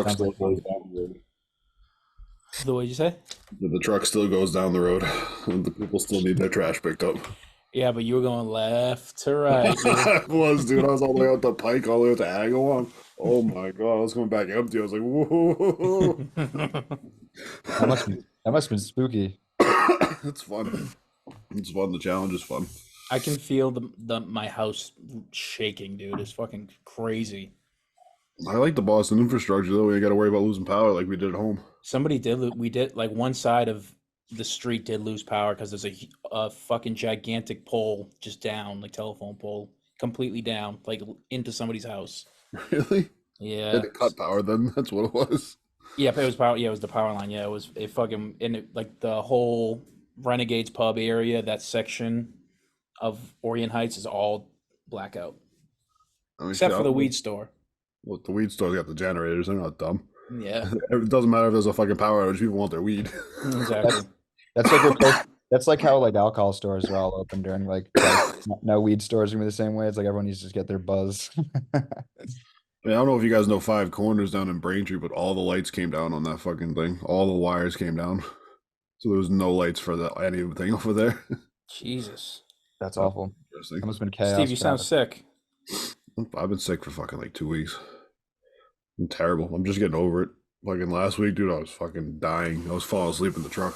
Truck Sounds still like fun. goes down the road. The way you say? The truck still goes down the road. And the people still need their trash picked up. Yeah, but you were going left to right. I was, dude. I was all the way out the Pike, all the way out to Agawam. Oh my god, I was coming back empty. I was like, whoa. That must have been spooky. It's fun. It's fun. The challenge is fun. I can feel the my house shaking, dude. It's fucking crazy. I like the Boston infrastructure though. We ain't got to worry about losing power like we did at home. Somebody did. We did like one side of the street did lose power because there's a fucking gigantic pole just down, like telephone pole, completely down, like into somebody's house. Really? They Yeah. had to cut power then. That's what it was. Yeah, it was power. Yeah, it was the power line. Yeah, it was it fucking and it, like the whole Renegades pub area, that section of Orient Heights is all blackout, I mean, shit, except I for the don't know. weed store. Well, the weed store's got the generators. They're not dumb. Yeah, It doesn't matter if there's a fucking power outage. People want their weed. exactly. That's like that's like how like alcohol stores are all open during like no weed stores are gonna be the same way. It's like everyone needs to just get their buzz. I mean, I don't know if you guys know Five Corners down in Braintree, but all the lights came down on that fucking thing. All the wires came down. So there was no lights for anything over there. Jesus, That's Oh, awful. interesting. That must have been chaos. Steve, you for sound that. sick. I've been sick for fucking like 2 weeks. I'm terrible. I'm just getting over it. Fucking last week, dude, I was fucking dying. I was falling asleep in the truck.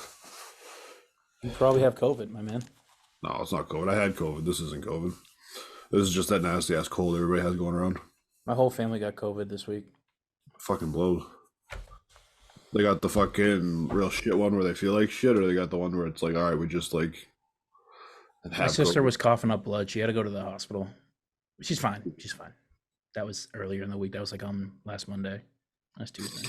You probably have COVID, my man. No, it's not COVID. I had COVID. This isn't COVID. This is just that nasty ass cold everybody has going around. My whole family got COVID this week. Fucking blows. They got the fucking real shit one where they feel like shit, or they got the one where it's like, all right, we just like My have sister COVID. was coughing up blood. She had to go to the hospital. She's fine. She's fine. That was earlier in the week. That was like on last Monday, last Tuesday.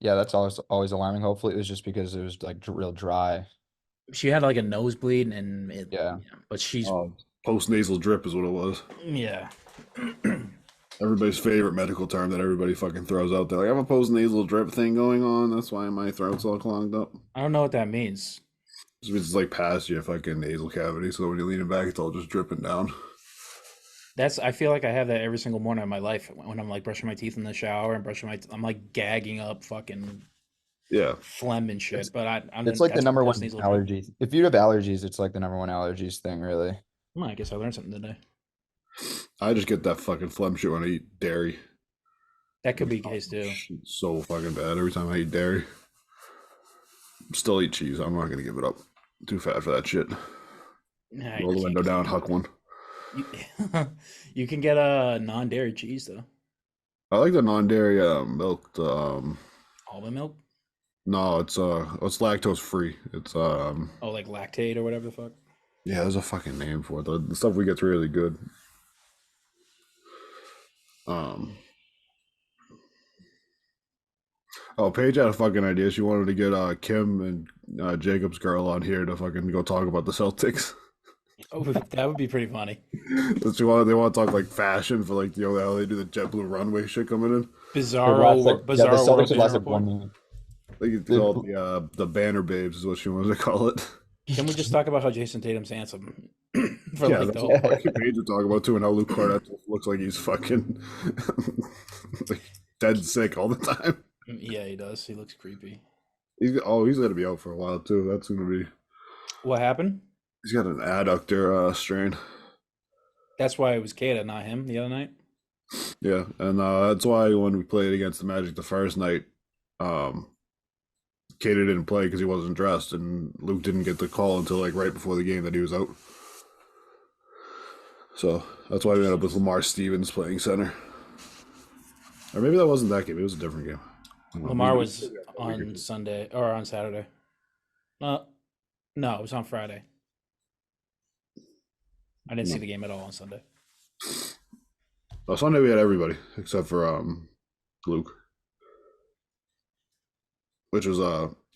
Yeah, that's always alarming. Hopefully, it was just because it was like real dry. She had like a nosebleed, and Yeah. but she's Post nasal drip is what it was. yeah. Everybody's favorite medical term that everybody fucking throws out there. Like, I have a post nasal drip thing going on. That's why my throat's all clogged up. I don't know what that means. It's like past your fucking nasal cavity, so when you're leaning back, it's all just dripping down. I feel like I have that every single morning of my life when I'm like brushing my teeth in the shower and brushing I'm like gagging up fucking Yeah. phlegm and shit. But I'm It's like the that's number one nasal drip. allergy. If you have allergies, it's like the number one allergies thing, really. Well, I guess I learned something today. I just get that fucking phlegm shit when I eat dairy. That could be the case too. It's so fucking bad every time I eat dairy. Still eat cheese. I'm not gonna give it up. Too fat for that shit. Nah, Roll the you window down, huck one. You, you can get a non-dairy cheese though. I like the non-dairy milk. Almond milk? No, it's lactose free. It's Oh, like lactate or whatever the fuck. yeah, there's a fucking name for it. The stuff we get's really good. Um. Oh, Paige had a fucking idea. She wanted to get Kim and Jacob's girl on here to fucking go talk about the Celtics. Oh, that would be pretty funny. They want to talk like fashion for like how they do the JetBlue runway shit coming in. Bizarro, The bizarro Celtics World would last like Report. 1 minute. They could call it the Banner Babes is what she wanted to call it. Can we just talk about how Jason Tatum's handsome for Yeah, like that's the what whole? fucking Paige would talk about too, and how Luke Cornett looks like he's fucking like dead sick all the time. Yeah, he does. He looks creepy. He's gonna be out for a while too. That's gonna be. What happened? He's got an adductor strain. That's why it was Kata, not him, the other night. Yeah, and that's why when we played against the Magic the first night, Kato didn't play because he wasn't dressed, and Luke didn't get the call until like right before the game that he was out. So that's why we ended up with Lamar Stevens playing center. Or maybe that wasn't that game; it was a different game. Lamar was on Sunday or on Saturday. No, it was on Friday. I didn't see the game at all on Sunday. Well, Sunday we had everybody except for Luke, which was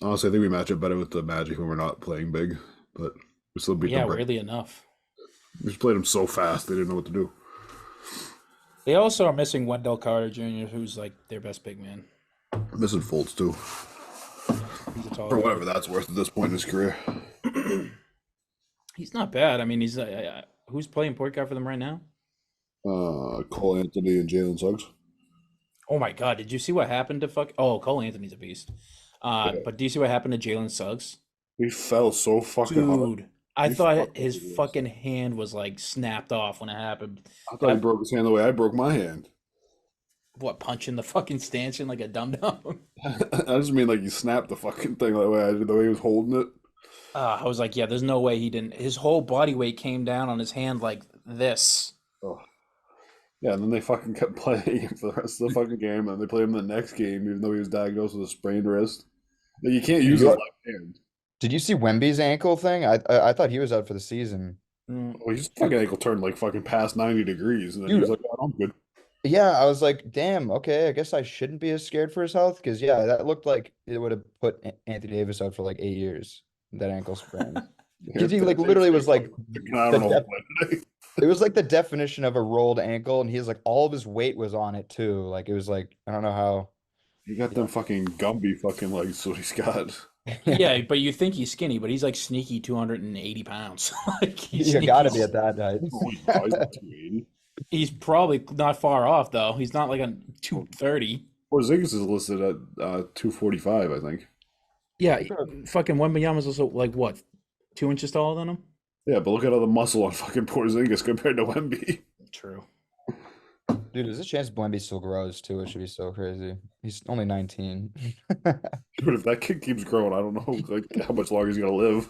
honestly I think we match up better with the Magic when we're not playing big, but we still beat Yeah, them. weirdly enough. We just played them so fast they didn't know what to do. They also are missing Wendell Carter Jr., who's like their best big man. Missing Fultz too, He's a tall for guy. whatever that's worth at this point in his career. He's not bad. I mean, he's who's playing point guard for them right now? Cole Anthony and Jalen Suggs. Oh my God, did you see what happened to Oh, Cole Anthony's a beast. Yeah. But do you see what happened to Jalen Suggs? He fell so fucking hard. Dude, I He thought fucked up his his wrist. fucking hand was like snapped off when it happened. I thought he That broke his hand the way I broke my hand. what punching the fucking stanchion like a dum dum. I just mean like he snapped the fucking thing the way I did, the way he was holding it. I was like, yeah, there's no way he didn't. His whole body weight came down on his hand like this. Oh. Yeah, and then they fucking kept playing him for the rest of the fucking game, and they played him in the next game, even though he was diagnosed with a sprained wrist. Like, you can't use his left hand. Did you see Wemby's ankle thing? I thought he was out for the season. Mm, Well, his fucking ankle turned like fucking past 90 degrees, and then he Dude, was like, oh, I'm good. yeah, I was like, damn, okay, I guess I shouldn't be as scared for his health because yeah, that looked like it would have put Anthony Davis out for like 8 years, that ankle sprain. Because he like literally was like I the don't know def what today. it was like the definition of a rolled ankle, and he's like all of his weight was on it too. Like it was like I don't know how. He got them fucking Gumby fucking legs, so he's got. yeah, but you think he's skinny, but he's like sneaky 280 pounds. Like he's You gotta be sneaky. at that height. Oh, he's not 280. He's probably not far off though. He's not like a 230. Porzingis is listed at 245, I think. Yeah, fucking Wembanyama's also like what, 2 inches taller than him? Yeah, but look at all the muscle on fucking Porzingis compared to Wemby. True. Dude, there's a chance Wemby still grows too. It should be so crazy. He's only 19. But if that kid keeps growing, I don't know like how much longer he's gonna live.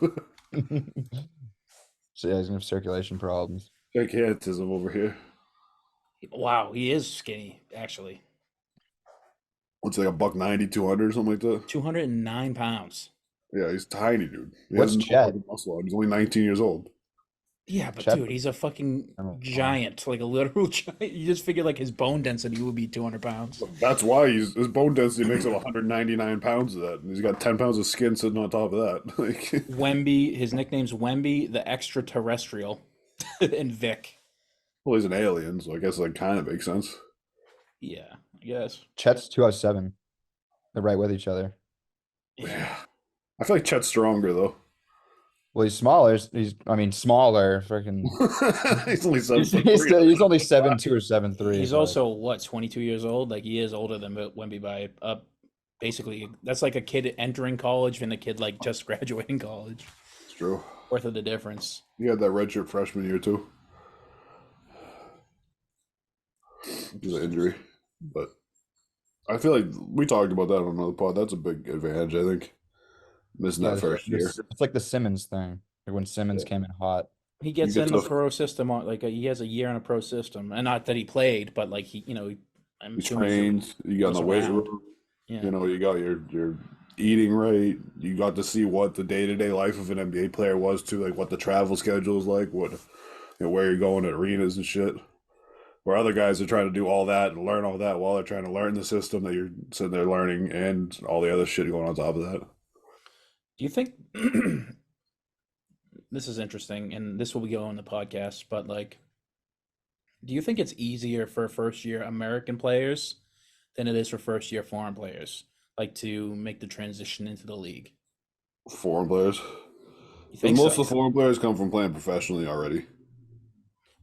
So yeah, he's gonna have circulation problems. Gigantism over here. Wow, he is skinny actually. What's like a buck 90, 200, something like that? 209 pounds. Yeah, he's tiny, dude. He What's has no Chet? fucking muscle on. He's only 19 years old. Yeah, but Chet- dude, he's a fucking I don't know. giant, like a literal giant. You just figure like his bone density would be 200 pounds. That's why his bone density makes him 199 pounds of that. And he's got 10 pounds of skin sitting on top of that. Like, Wemby, his nickname's Wemby, the extraterrestrial, and Vic. well, he's an alien, so I guess that kind of makes sense. Yeah, I guess. Chet's 207. They're right with each other. Yeah. I feel like Chet's stronger, though. Well, he's smaller. I mean, smaller. Freaking. He's only 7 He's, foot he's, three. still, he's only 7'2" or 7'3". He's but- also what, 22 years old? Like he is older than Wemby by basically that's like a kid entering college and a kid like just graduating college. It's true. Worth of the difference. He had that redshirt freshman year, too. He's an injury. But I feel like we talked about that on another pod. That's a big advantage, I think. Missing yeah, that first year. It's like the Simmons thing. Like when Simmons came in hot. He gets get in to the the- pro system on he has a year in a pro system, and not that he played, but like I'm You assuming trained, you got in the weight around. room. Yeah. You know, you got your eating right. You got to see what the day-to-day life of an NBA player was too, like what the travel schedule is like, where you're going to arenas and shit. Where other guys are trying to do all that and learn all that while they're trying to learn the system that you're sitting there learning and all the other shit going on top of that. Do you think this is interesting, and this will be going on the podcast, but like, do you think it's easier for first year American players than it is for first year foreign players, like to make the transition into the league? Foreign players. You And think most so? of the foreign players come from playing professionally already.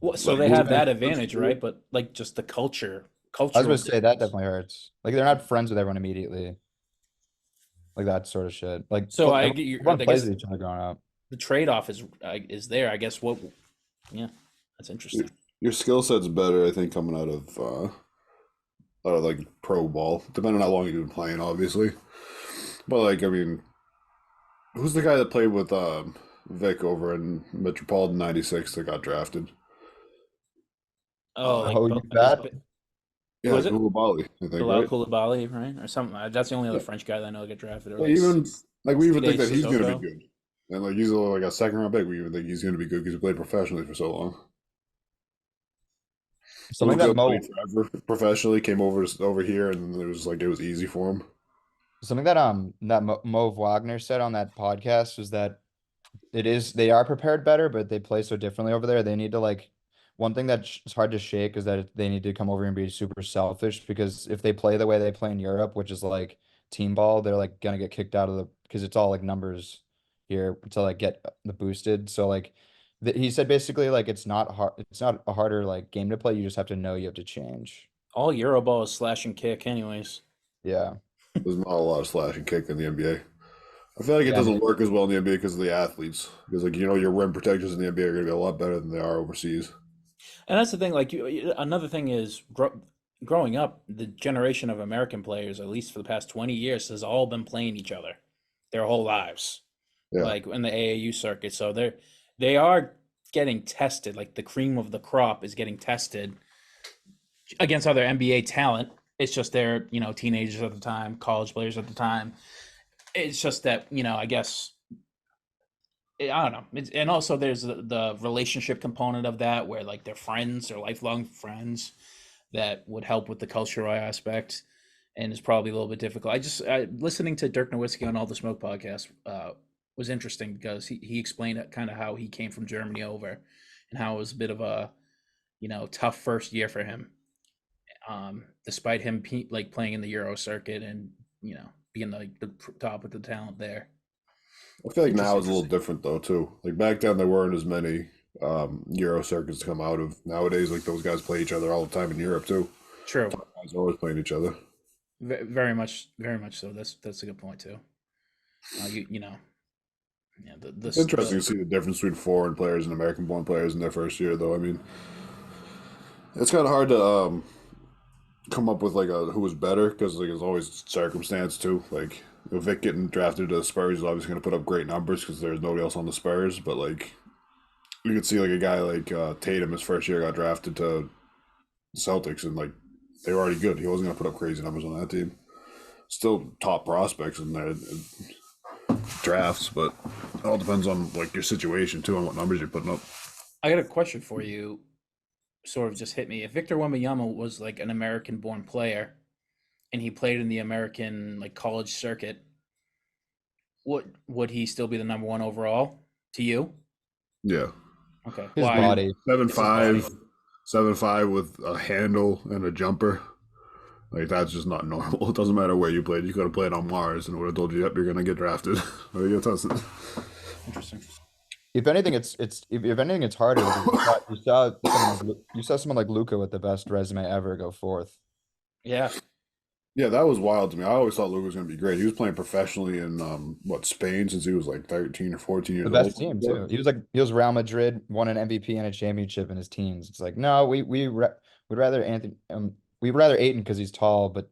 Well, so like, they who's have that that- advantage, right? But like just the culture, I was cultural gonna say that difference. definitely hurts. Like they're not friends with everyone immediately. Like that sort of shit. Like So I everyone, get you. everyone I plays guess with each other growing up. the trade-off is there. I guess what? Yeah, that's interesting. Your skill set's better, I think, coming out of like pro ball, depending on how long you've been playing, obviously. But like, I mean, who's the guy that played with Vic over in Metropolitan '96 that got drafted? Oh, like Oh, you bet. Yeah, Was it? Koulibaly, I think, Bilal right? Koulibaly, right, or something. That's the only other Yeah. French guy that I know that got drafted. Or Yeah, like even like we even think Steve that he's going to Sissoko. be good, and like he's like a second round pick. We even think he's going to be good because he played professionally for so long. Something that Mo, played forever professionally came over here, and then it was easy for him. something that Mo Wagner said on that podcast was that they are prepared better, but they play so differently over there. They need to like one thing that's hard to shake is that they need to come over and be super selfish because if they play the way they play in Europe, which is like team ball, they're like gonna get kicked out of the because it's all like numbers here to like get the boosted. So like he said basically like it's not hard, it's not a harder like game to play. You just have to know you have to change. All Euroball is slash and kick, anyways. Yeah. There's not a lot of slash and kick in the NBA. I feel like it Yeah, doesn't work as well in the NBA because of the athletes. Because like your rim protectors in the NBA are going to be a lot better than they are overseas. And that's the thing. Like, another thing is growing up, the generation of American players, at least for the past 20 years, has all been playing each other their whole lives, Yeah, like in the AAU circuit. So they are getting tested. Like the cream of the crop is getting tested against other NBA talent. It's just they're teenagers at the time, college players at the time. It's just that I guess I don't know. And also there's the relationship component of that, where like they're friends, they're lifelong friends, that would help with the cultural aspect, and it's probably a little bit difficult. Listening to Dirk Nowitzki on All the Smoke podcast was interesting because he explained kind of how he came from Germany over, and how it was a bit of a tough first year for him, despite him like playing in the Euro circuit and being like the top of the talent there. I feel like now it's a little different though too. Like back then there weren't as many Euro circuits to come out of. Nowadays, like those guys play each other all the time in Europe too. True. Top guys are always playing each other. Very much so. That's a good point too. It's interesting to see the difference between foreign players and American-born players in their first year, though. I mean, it's kind of hard to come up with like who was better because like it's always circumstance too. Like Vic getting drafted to the Spurs is obviously going to put up great numbers because there's nobody else on the Spurs. But like you could see like a guy like Tatum his first year got drafted to the Celtics and like they were already good. He wasn't going to put up crazy numbers on that team. Still top prospects in their drafts, but it all depends on like your situation too and what numbers you're putting up. I got a question for you. Sort of just hit me. If Victor Wembanyama was like an American-born player, and he played in the American like college circuit, would he still be the number one overall to you? Yeah. Okay. His Why? body. 7'5", 7'5" with a handle and a jumper. Like that's just not normal. It doesn't matter where you played. You could have played on Mars and would have told you, "Yep, you're gonna get drafted." Or you get tested. Interesting. If anything, if anything, it's harder. You saw someone like Luca with the best resume ever go fourth. Yeah. Yeah, that was wild to me. I always thought Luke was gonna be great. He was playing professionally in Spain since he was like 13 or 14 years The old. best team too. He was Real Madrid, won an MVP and a championship in his teens. It's like no, we'd rather we'd rather Aiton because he's tall but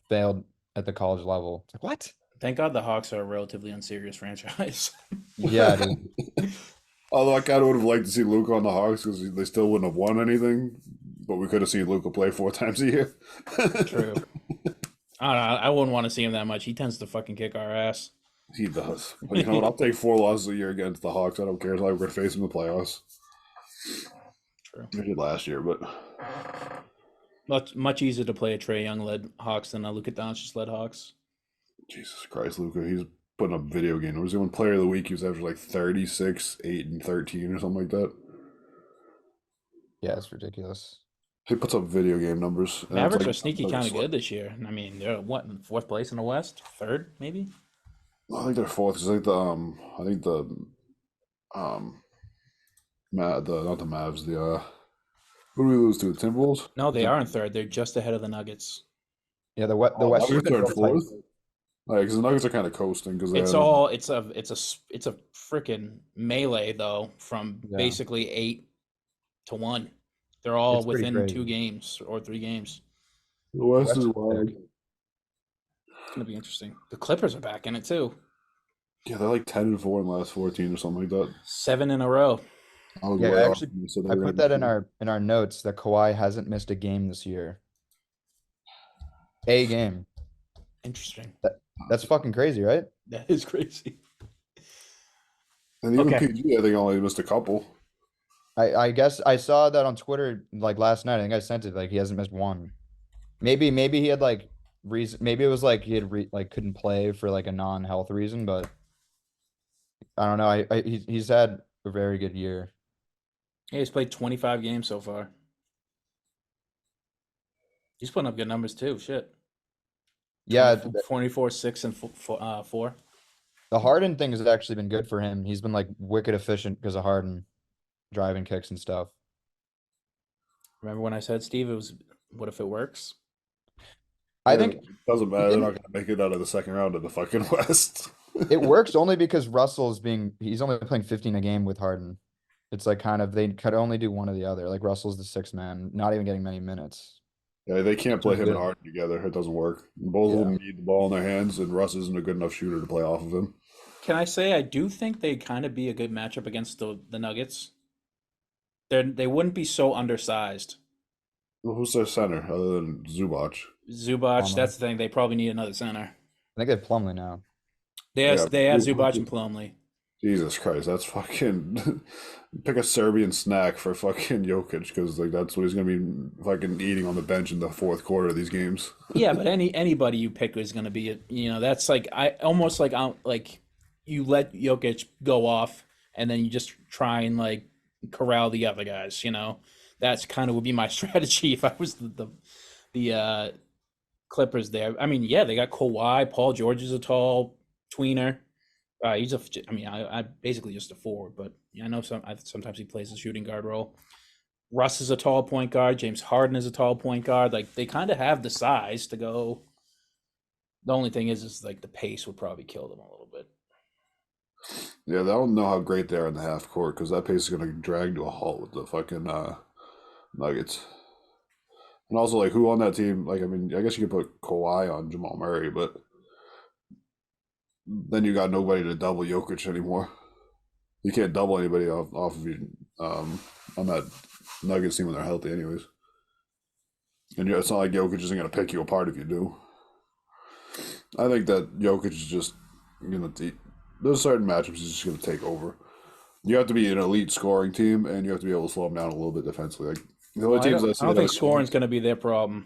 failed at the college level. It's like what? Thank God the Hawks are a relatively unserious franchise. Yeah, dude. Although I kind of would have liked to see Luca on the Hawks because they still wouldn't have won anything, but we could have seen Luca play 4 times a year. True. I don't know. I wouldn't want to see him that much. He tends to fucking kick our ass. He does. But you know what? I'll take 4 losses a year against the Hawks. I don't care. It's like we're going to face them in the playoffs. True. We did last year, but Much easier to play a Trae Young led Hawks than a Luka Doncic led Hawks. Jesus Christ, Luca. He's putting up video game. Was he one player of the week? He was after like 36, 8, and 13 or something like that. Yeah, it's ridiculous. He puts up video game numbers. Mavericks are sneaky kind of good this year. I mean, they're what, in 4th place in the West? 3rd, maybe? I think they're 4th. Cause I think the not the Mavs, who do we lose to? The Timberwolves? No, they are in 3rd. They're just ahead of the Nuggets. Yeah, the West. Nuggets are in 4th. Because the Nuggets are kind of coasting because it's a freaking melee though from basically 8-1. They're all within 2 games or 3 games. The West is wild. It's gonna be interesting. The Clippers are back in it too. Yeah, they're like 10-4 in the last 14 or something like that. 7 in a row. Yeah, actually, I put that in our notes that Kawhi hasn't missed a game this year. A game. Interesting. That's fucking crazy, right? That is crazy. And even PG, I think only missed a couple. I guess I saw that on Twitter like last night. I think I sent it. Like he hasn't missed one. Maybe he had like reason. Maybe it was like he had like couldn't play for like a non-health reason. But I don't know. He's had a very good year. Yeah, he's played 25 games so far. He's putting up good numbers too. Shit. Yeah, 24, 6, and 4. The Harden thing has actually been good for him. He's been like wicked efficient because of Harden driving kicks and stuff. Remember when I said, Steve, it What if it works? I Yeah, think it doesn't he matter. They're not didn't. going to make it out of the second round of the fucking West. It works only because he's only playing 15 a game with Harden. It's like kind of they could only do one or the other. Like Russell's the sixth man, not even getting many minutes. Yeah, they can't So play it's him and good. Harden together. It doesn't work. Both of Yeah. them need the ball in their hands, and Russ isn't a good enough shooter to play off of him. Can I say I do think they kind of be a good matchup against the Nuggets? They wouldn't be so undersized. Well, who's their center other than Zubac? Zubac, Plumlee. that's the thing. They probably need another center. I think they have Plumlee now. Yeah, They have Zubac and Plumlee. Jesus Christ, that's fucking pick a Serbian snack for fucking Jokic because like that's what he's gonna be fucking eating on the bench in the fourth quarter of these games. Yeah, but anybody you pick is going to be, that's like I almost like you let Jokic go off and then you just try and like corral the other guys. That's kind of would be my strategy if I was the Clippers there. I mean, yeah, they got Kawhi. Paul George is a tall tweener. I basically just a forward, but I know sometimes he plays the shooting guard role. Russ is a tall point guard. James Harden is a tall point guard. Like they kind of have the size to go. The only thing is like the pace would probably kill them a little bit. Yeah, they don't know how great they are in the half court because that pace is gonna drag to a halt with the fucking Nuggets. And also, like, who on that team? Like, I mean, I guess you could put Kawhi on Jamal Murray, but then you got nobody to double Jokic anymore. You can't double anybody off of you on that Nuggets team when they're healthy, anyways. And it's not like Jokic isn't going to pick you apart if you do. I think that Jokic is just going to. There's certain matchups he's just going to take over. You have to be an elite scoring team, and you have to be able to slow them down a little bit defensively. Like the only teams I don't think scoring's going to be their problem.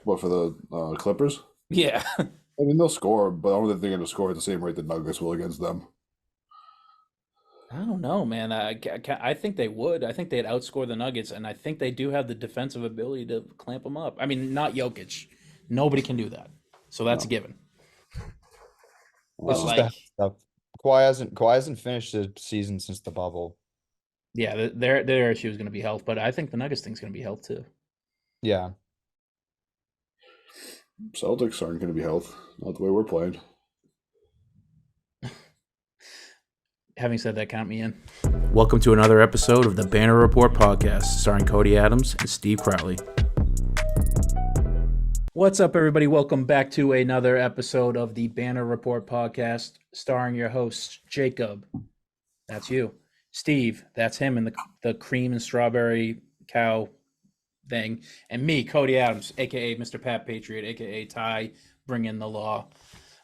What for the Clippers? Yeah. I mean, they'll score, but I don't think they're going to score at the same rate that Nuggets will against them. I don't know, man. I think they would. I think they'd outscore the Nuggets, and I think they do have the defensive ability to clamp them up. I mean, not Jokic. Nobody can do that. So that's a given. It's But just the like, stuff. Kawhi hasn't finished the season since the bubble. yeah, their issue is going to be health, but I think the Nuggets thing's going to be health too. Yeah. Celtics aren't going to be health, not the way we're playing. Having said that, count me in. Welcome to another episode of the Banner Report podcast, starring Cody Adams and Steve Crowley. What's up, everybody? Welcome back to another episode of the Banner Report podcast, starring your host, Jacob. That's you. Steve, that's him in the cream and strawberry cow thing. And me, Cody Adams, a.k.a. Mr. Pat Patriot, a.k.a. Ty, bring in the law.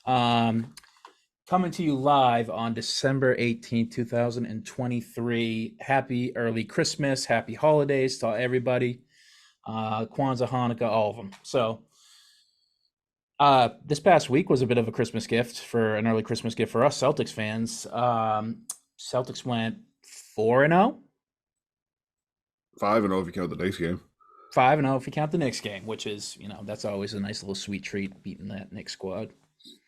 Coming to you live on December 18th, 2023. Happy early Christmas, happy holidays to everybody. Kwanzaa, Hanukkah, all of them. So this past week was a bit of a Christmas gift an early Christmas gift for us Celtics fans. Celtics went 4-0. 5-0 if you count the Knicks game. 5-0 if you count the Knicks game, which is, that's always a nice little sweet treat, beating that Knicks squad.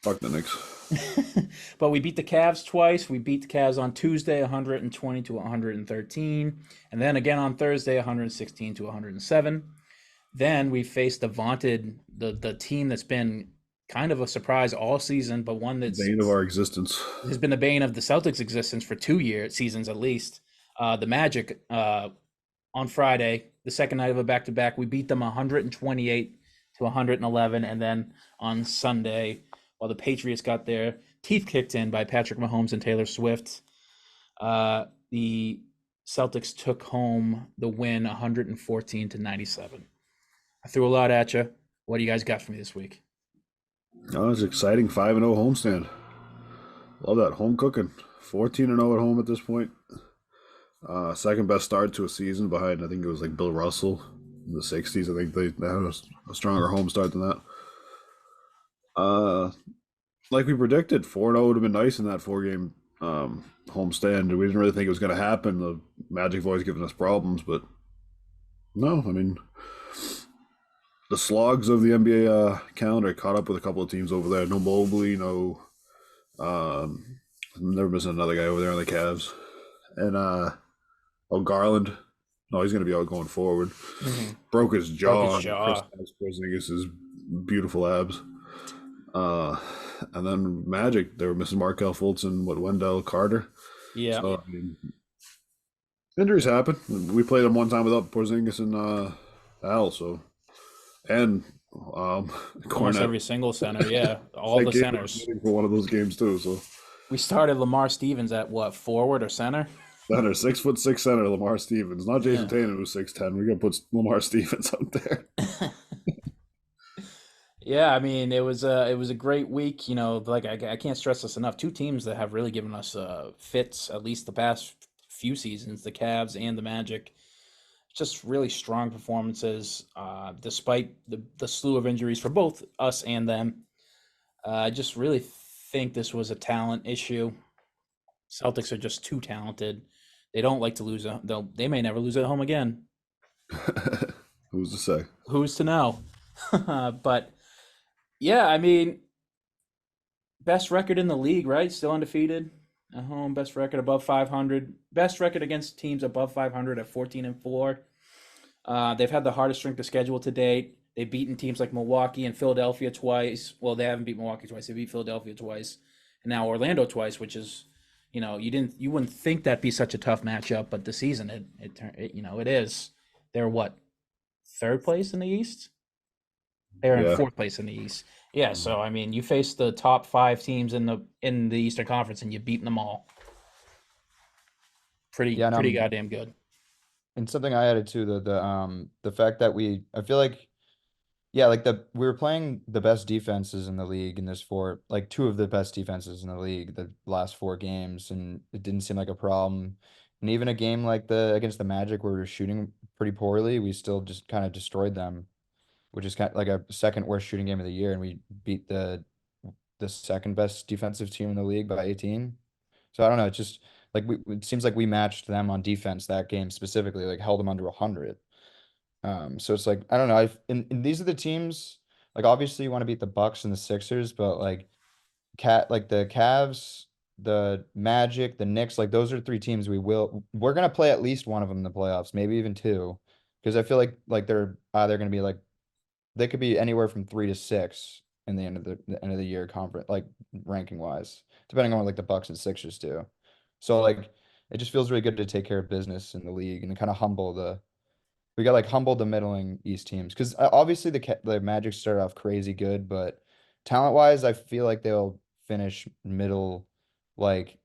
Fuck the Knicks. But we beat the Cavs twice. We beat the Cavs on Tuesday, 120 to 113. And then again on Thursday, 116 to 107. Then we faced the team that's been kind of a surprise all season, but one that's bane of our existence. Has been the bane of the Celtics' existence for 2 seasons at least. The Magic on Friday, the second night of a back-to-back, we beat them 128 to 111. And then on Sunday, while the Patriots got their teeth kicked in by Patrick Mahomes and Taylor Swift, the Celtics took home the win 114 to 97. I threw a lot at you. What do you guys got for me this week? Oh, it's exciting 5-0 homestand. Love that home cooking. 14-0 at home at this point. Second best start to a season behind, I think it was like Bill Russell in the 60s. I think they had a stronger home start than that. Like we predicted, 4-0 would have been nice in that 4-game homestand. We didn't really think it was going to happen. The Magic have always given us problems, but no, I mean, the slogs of the NBA calendar caught up with a couple of teams over there. No Mobley, no. I'm never missing another guy over there on the Cavs, and Garland. No, he's going to be out going forward. Mm-hmm. Broke his Broke his jaw. jaw. Kristaps Porzingis' beautiful abs. Uh, and then Magic, they were missing Markel Fultz and Wendell Carter. Yeah. So I mean, injuries happen. We played them one time without Porzingis and Al. So and Almost Cornette. every single center. Yeah, all That the game centers. was for one of those games too. So We started Lamar Stevens at what, forward or center? center, 6'6" center, Lamar Stevens. Not Jason Yeah. Tatum, who's 6'10". We gotta put Lamar Stevens out there. Yeah, I mean, it was a great week. You know, like I can't stress this enough. Two teams that have really given us fits at least the past few seasons, the Cavs and the Magic. Just really strong performances, despite the slew of injuries for both us and them. I just really think this was a talent issue. Celtics are just too talented. They don't like to lose. They may never lose at home again. Who's to say? Who's to know? But yeah, I mean, best record in the league, right? Still undefeated at home. Best record above 500. Best record against teams above 500 at 14-4. They've had the hardest strength of schedule to date. They've beaten teams like Milwaukee and Philadelphia twice. Well, they haven't beat Milwaukee twice. They beat Philadelphia twice, and now Orlando twice, which is, you wouldn't think that'd be such a tough matchup, but the season it is. They're what, third place in the East? They're in fourth place in the East. Yeah, so I mean, you face the top 5 teams in the Eastern Conference, and you've beaten them all. Pretty goddamn good. And something I added too, the fact that I feel like, yeah, like we were playing the best defenses in the league in this like 2 of the best defenses in the league the last 4 games, and it didn't seem like a problem. And even a game like against the Magic where we were shooting pretty poorly, we still just kind of destroyed them, which is kind of like a second worst shooting game of the year, and we beat the second best defensive team in the league by 18. So I don't know, it's just like it seems like we matched them on defense that game specifically, like held them under 100. So it's like I don't know. And these are the teams. Like obviously you want to beat the Bucks and the Sixers, but like the Cavs, the Magic, the Knicks, like those are 3 teams we're gonna play at least one of them in the playoffs, maybe even 2, because I feel like they're either gonna be like they could be anywhere from 3 to 6 in the end of the year conference, like ranking wise, depending on what like the Bucks and Sixers do. So like it just feels really good to take care of business in the league and kind of humble the middling East teams, because obviously the Magic started off crazy good, but talent wise, I feel like they'll finish middle, like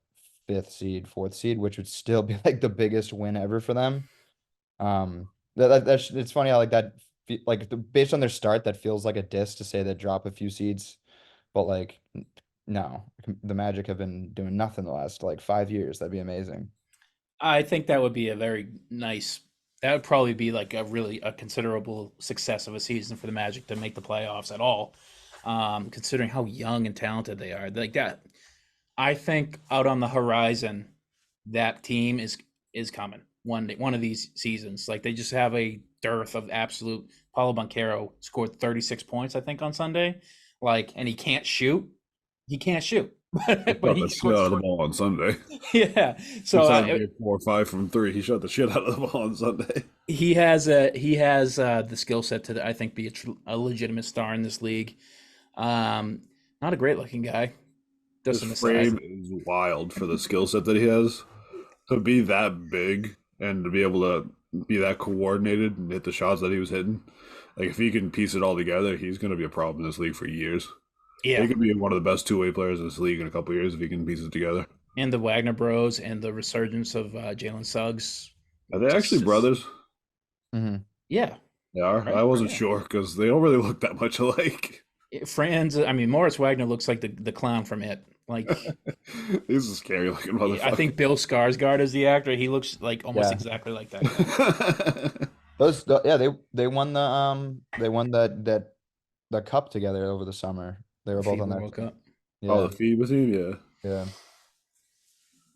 5th seed, 4th seed, which would still be like the biggest win ever for them. It's funny how like based on their start, that feels like a diss to say they drop a few seeds, but like no, the Magic have been doing nothing the last like 5 years. That'd be amazing. I think that would be a very nice. That would probably be like a considerable success of a season for the Magic to make the playoffs at all, considering how young and talented they are. Like that, I think out on the horizon, that team is coming one day, one of these seasons. Like they just have a dearth of absolute. Paulo Banchero scored 36 points, I think, on Sunday. Like, and he can't shoot. He can't shoot. But he shot out of the ball on Sunday. Yeah. So 4 or 5 from 3. He shot the shit out of the ball on Sunday. he has the skill set to I think be a legitimate star in this league. Not a great looking guy. His frame is wild for the skill set that he has. To be that big and to be able to be that coordinated and hit the shots that he was hitting. Like if he can piece it all together, he's going to be a problem in this league for years. Yeah, he could be one of the best 2-way players in this league in a couple of years if he can piece it together. And the Wagner Bros and the resurgence of Jalen Suggs. Are they actually brothers? Mm-hmm. Yeah, they are. Right, I wasn't sure because they don't really look that much alike. Morris Wagner looks like the clown from It. Like he's a scary looking motherfucker. I think Bill Skarsgård is the actor. He looks like almost exactly like that guy. They won the cup together over the summer. They were both on that World Cup. Yeah. Oh, the FIBA team, yeah.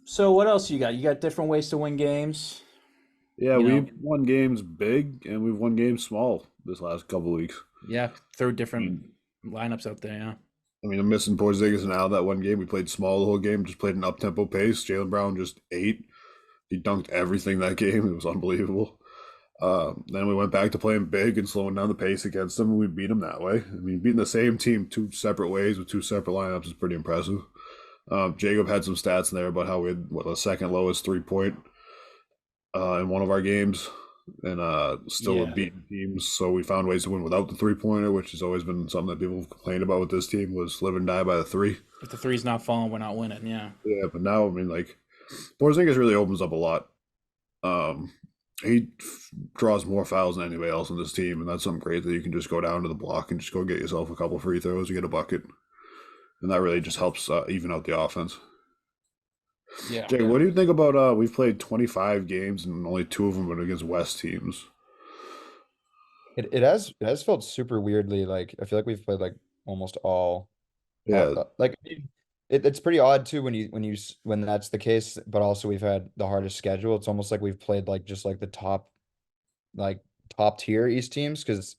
So what else you got? You got different ways to win games. Yeah, we've won games big and we've won games small this last couple of weeks. Yeah, throw different lineups out there. Yeah. I mean, I'm missing Porzingis and Al that one game. We played small the whole game, just played an up-tempo pace. Jaylen Brown just ate. He dunked everything that game. It was unbelievable. Then we went back to playing big and slowing down the pace against them, and we beat them that way. I mean, beating the same team two separate ways with two separate lineups is pretty impressive. Jacob had some stats in there about how we had the second lowest 3 point in one of our games, and still Yeah. have beaten teams. So we found ways to win without the 3 pointer, which has always been something that people have complained about with this team was live and die by the three. If the three's not falling, we're not winning. Yeah. Yeah, but now I mean, like Porzingis really opens up a lot. Um, he draws more fouls than anybody else on this team, and that's something great that you can just go down to the block and just go get yourself a couple free throws and get a bucket, and that really just helps even out the offense. Yeah. Jay, what do you think about we've played 25 games and only two of them are against West teams? It has felt super weirdly. Like I feel like we've played like almost all. Yeah, Like it's pretty odd too when that's the case. But also we've had the hardest schedule. It's almost like we've played like just like the like top tier East teams because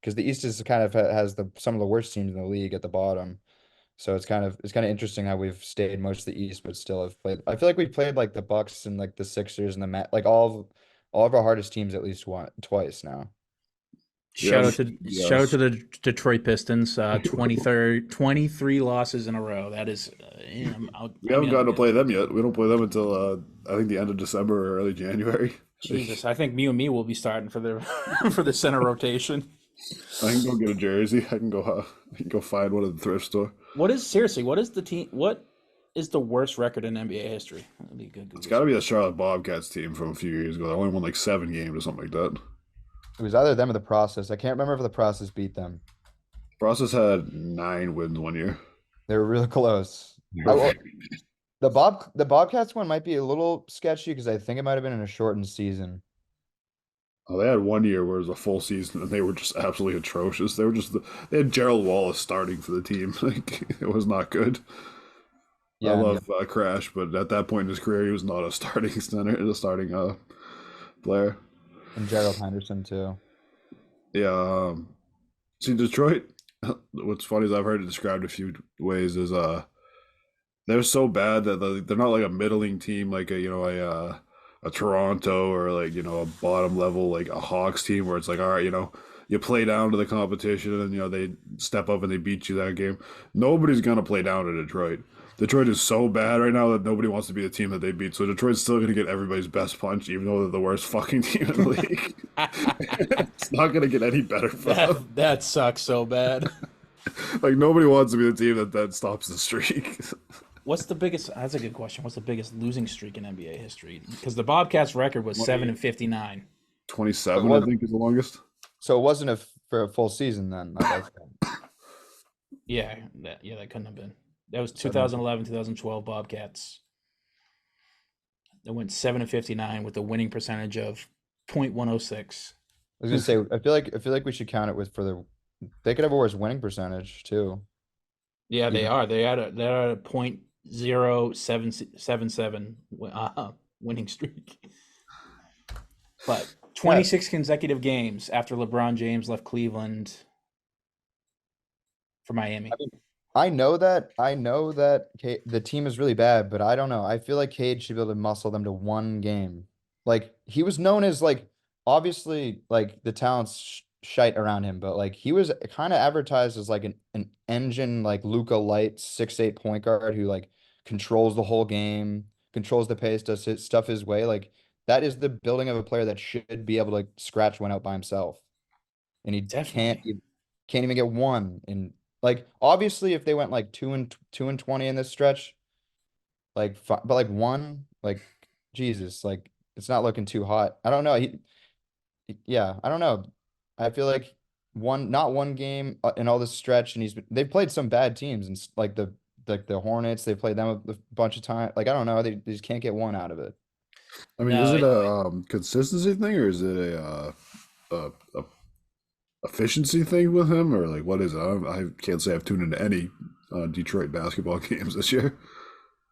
the East is kind of has some of the worst teams in the league at the bottom. So it's kind of interesting how we've stayed most of the East, but still have played. I feel like we've played like the Bucks and like the Sixers and the Met, like all of our hardest teams at least twice now. Yeah, Shout out yes. to the Detroit Pistons. 23 losses in a row. That is, We haven't gotten to play them yet. We don't play them until I think the end of December or early January. Jesus, I think me will be starting for the for the center rotation. I can go get a jersey. I can go find one at the thrift store. What is the team? What is the worst record in NBA history? That'd be a good It's Google got to be the Charlotte Bobcats team from a few years ago. They only won like 7 games or something like that. It was either them or the Process. I can't remember if the Process beat them. Process had 9 wins one year. They were really close. The Bobcats one might be a little sketchy because I think it might have been in a shortened season. Oh, they had one year where it was a full season and they were just absolutely atrocious. They had Gerald Wallace starting for the team. Like it was not good. I Yeah, and love Crash, but at that point in his career, he was not a starting center, a starting player. Gerald Henderson too. Yeah. See, Detroit. What's funny is I've heard it described a few ways is they're so bad that they're not like a middling team like a Toronto or like a bottom level like a Hawks team where it's like all right you play down to the competition and they step up and they beat you that game. Nobody's gonna play down to Detroit. Detroit is so bad right now that nobody wants to be the team that they beat. So Detroit's still gonna get everybody's best punch, even though they're the worst fucking team in the league. It's not gonna get any better for them. that sucks so bad. Like nobody wants to be the team that stops the streak. What's the biggest? That's a good question. What's the biggest losing streak in NBA history? Because the Bobcats' record was 7-59. 27, What- I think, is the longest. So it wasn't for a full season then. Like I said. Yeah, that couldn't have been. That was 2011, 2012 Bobcats. They went 7-59 with a winning percentage of .106. I was gonna say I feel like we should count it they could have a worse winning percentage too. Yeah, they Yeah. are. They're at a .0777 winning streak. But 26 consecutive games after LeBron James left Cleveland for Miami. I know that the team is really bad, but I don't know. I feel like Cade should be able to muscle them to one game. Like he was known as like obviously like the talent's shite around him, but like he was kind of advertised as like an engine like Luca Light 6'8" point guard who like controls the whole game, controls the pace, does his stuff his way. Like that is the building of a player that should be able to scratch one out by himself. And he Definitely. can't even get one in like obviously if they went like 2 and 20 in this stretch, like but like one, like Jesus, like it's not looking too hot. I don't know. Yeah, I don't know. I feel like not one game in all this stretch, and they've played some bad teams and like the Hornets. They played them a bunch of times. Like I don't know. They just can't get one out of it. I mean, No, is it a consistency thing or is it a efficiency thing with him or like what is it? I can't say I've tuned into any Detroit basketball games this year.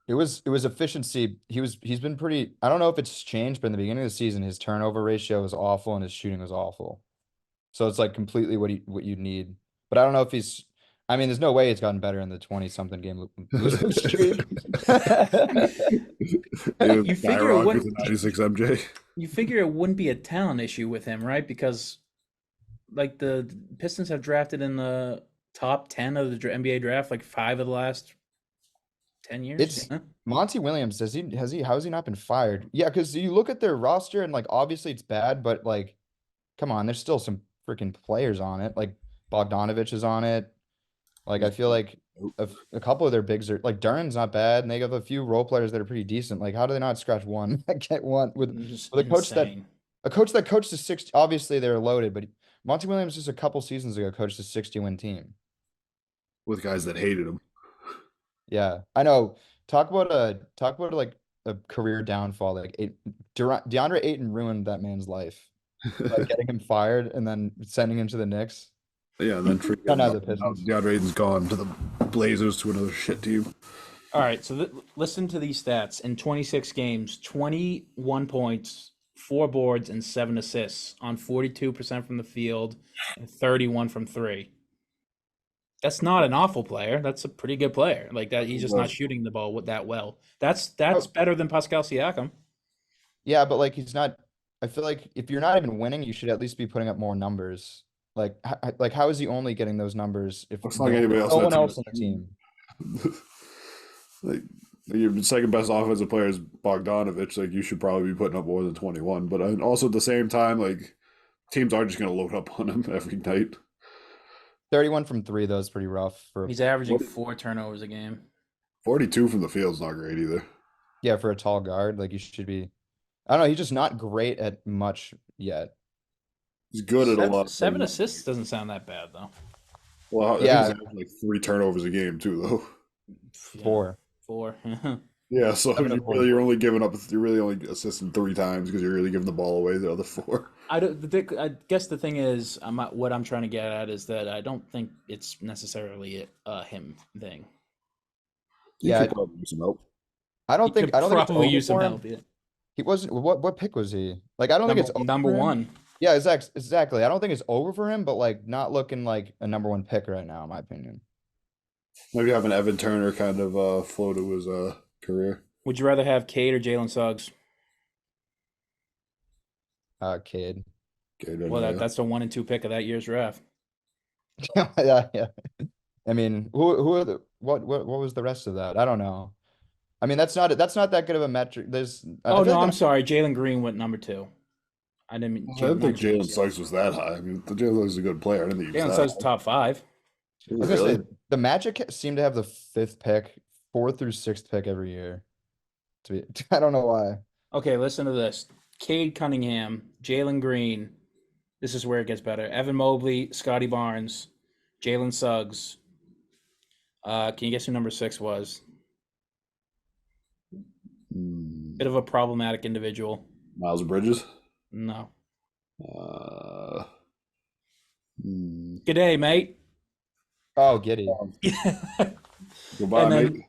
It was efficiency. He's been pretty. I don't know if it's changed, but in the beginning of the season, his turnover ratio was awful and his shooting was awful. So it's like completely what you need. But I don't know if I mean, there's no way it's gotten better in the 20-something game losing streak. It You figure it skyrocket wouldn't. to 96 MJ. You figure it wouldn't be a talent issue with him, right? Because like the Pistons have drafted in the top 10 of the NBA draft, like 5 of the last 10 years. It's Monty Williams. How has he not been fired? Yeah, because you look at their roster and like obviously it's bad, but like, come on, there's still some freaking players on it. Like Bogdanovich is on it. Like I feel like a couple of their bigs are like Duran's not bad, and they have a few role players that are pretty decent. Like, how do they not scratch one? Get one Just with insane. a coach that coached a 60. Obviously, they're loaded, but Monty Williams just a couple seasons ago coached a 60-win team. With guys that hated him. Yeah, I know. Talk about like a career downfall. Like DeAndre Ayton ruined that man's life by getting him fired and then sending him to the Knicks. Yeah, and then No, no, the Pistons. DeAndre Ayton's gone to the Blazers to another shit team. All right, so listen to these stats. In 26 games, 21 points, 4 boards, and 7 assists on 42% from the field and 31 from 3. That's not an awful player. That's a pretty good player. Like that, he's just not shooting the ball that well. That's better than Pascal Siakam. Yeah, but like he's not. I feel like if you're not even winning, you should at least be putting up more numbers. Like how is he only getting those numbers if Looks like anybody else no on one that else on the team. team? Like your second best offensive player is Bogdanovich. Like you should probably be putting up more than 21. But also at the same time, like teams are just going to load up on him every night. 31 from 3 though is pretty rough for He's averaging 4 turnovers a game. 42 from the field's not great either. yeah for a tall guard. Like you should be. I don't know. He's just not great at much yet. He's good at a lot. 7 assists doesn't sound that bad though. Well, I think Yeah. he's having like 3 turnovers a game too, though. Yeah, 4. 4. Yeah, so 7 you're only giving up. You're really only assisting 3 times because you're really giving the ball away the other 4. I guess the thing is, what I'm trying to get at is that I don't think it's necessarily a him thing. You Yeah, could probably use some help. I don't think it's probably over use some for him. help. Yeah. He wasn't. What pick was he? Like I don't think it's over Number for him. 1. Yeah, exactly. I don't think it's over for him, but like not looking like a number 1 pick right now, in my opinion. Maybe have an Evan Turner kind of flow to his career. Would you rather have Cade or Jalen Suggs? Cade. Okay, Well, that's the 1 and 2 pick of that year's draft. Yeah. I mean, who are what was the rest of that? I don't know. I mean, that's not that good of a metric. There's. I Oh feel no, like I'm sorry. Jalen Green went number 2. I didn't mean. I didn't think not Jalen Suggs was that high. I mean, Jalen Suggs is a good player. I didn't think he was Jalen that Suggs top 5. high. I was gonna Really? say, the Magic seem to have the 5th pick, 4th through 6th pick every year. I don't know why. Okay, listen to this. Cade Cunningham, Jalen Green. This is where it gets better. Evan Mobley, Scotty Barnes, Jalen Suggs. Can you guess who number 6 was? Bit of a problematic individual. Miles Bridges. No. Uh, Good day, mate. Oh, Giddy. Goodbye, And then- mate.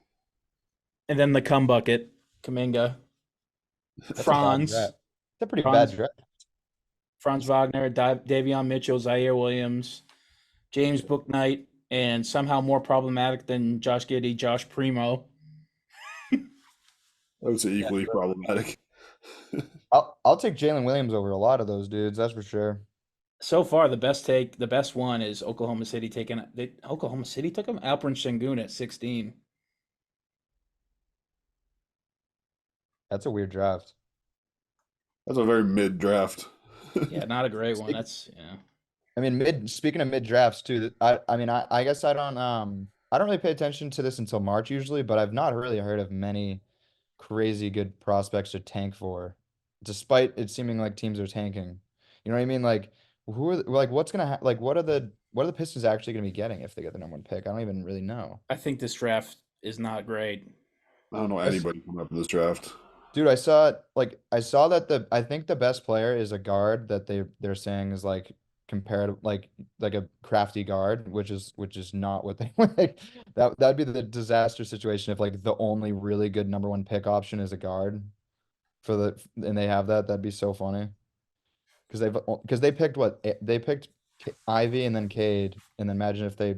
And then the cum bucket, Kaminga, That's a bad Franz, draft. That's a pretty Franz. bad draft. Franz Wagner, Davion Mitchell, Zaire Williams, James Bouknight, and somehow more problematic than Josh Giddey, Josh Primo. I would say equally problematic. I'll take Jalen Williams over a lot of those dudes. That's for sure. So far, the best one is Oklahoma City Oklahoma City took him. Alperen Sengun at 16. That's a weird draft. That's a very mid draft. Yeah, not a great one. That's I mean, speaking of mid drafts too, I mean, I guess I don't really pay attention to this until March usually, but I've not really heard of many crazy good prospects to tank for, despite it seeming like teams are tanking. You know what I mean? Like, what's gonna like, what are the Pistons actually gonna be getting if they get the number 1 pick? I don't even really know. I think this draft is not great. I don't know anybody coming up in this draft. Dude, I saw that I think the best player is a guard that they're saying is like compared like a crafty guard, which is not what they like. That'd be the disaster situation if like the only really good number 1 pick option is a guard and they have that'd be so funny. Because they picked Ivy and then Cade, and then imagine if they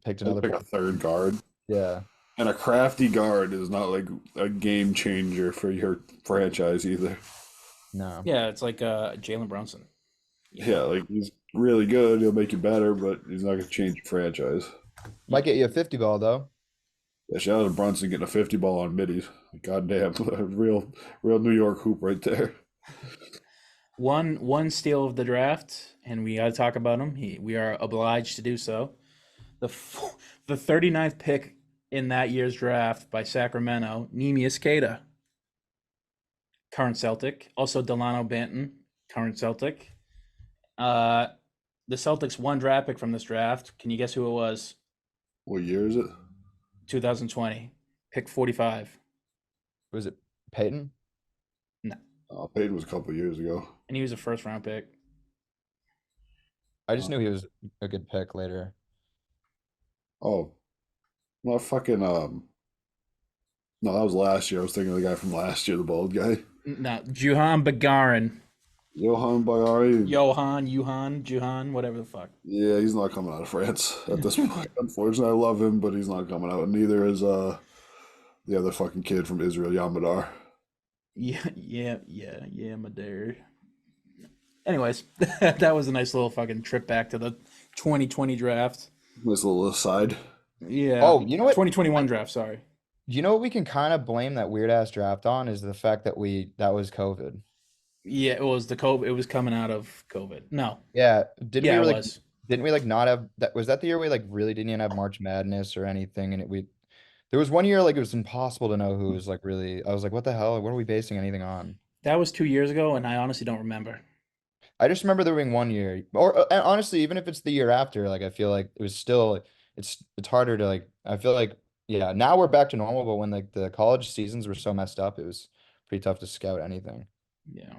picked I'd another pick a point. third guard. Yeah. And a crafty guard is not like a game changer for your franchise either. No. Yeah, it's like Jalen Brunson. Yeah, like he's really good. He'll make you better, but he's not going to change your franchise. Might get you a 50 ball though. Yeah, shout out to Brunson getting a 50 ball on middies. Goddamn, real New York hoop right there. One steal of the draft, and we got to talk about him. We are obliged to do so. The 39th pick in that year's draft by Sacramento, Neemias Queta, current Celtic. Also Delano Banton, current Celtic. The Celtics one draft pick from this draft. Can you guess who it was? What year is it? 2020, pick 45. Was it Peyton? No, Peyton was a couple years ago. and he was a first round pick. I just knew he was a good pick later. Oh, no, fucking no, that was last year. I was thinking of the guy from last year, the bald guy, No, Juhan Bagarin. Johan Bayari. Juhan, whatever the fuck. Yeah, he's not coming out of France at this point. Unfortunately, I love him, but he's not coming out. And neither is the other fucking kid from Israel, Yamadar. Yeah, my dear. Anyways, that was a nice little fucking trip back to the 2020 draft. Nice little aside. Yeah. Oh, you know what? 2021 draft, sorry. You know what we can kind of blame that weird ass draft on is the fact that that was COVID. Yeah, it was the COVID. It was coming out of COVID. No. Yeah, Yeah, it was. didn't we like not have that? Was that the year we like really didn't even have March Madness or anything? And there was one year like it was impossible to know who was like really. I was like, what the hell? What are we basing anything on? That was 2 years ago, and I honestly don't remember. I just remember there being one year, or and honestly, even if it's the year after, like I feel like it was still it's harder to like. I feel like yeah, now we're back to normal, but when like the college seasons were so messed up, it was pretty tough to scout anything. Yeah.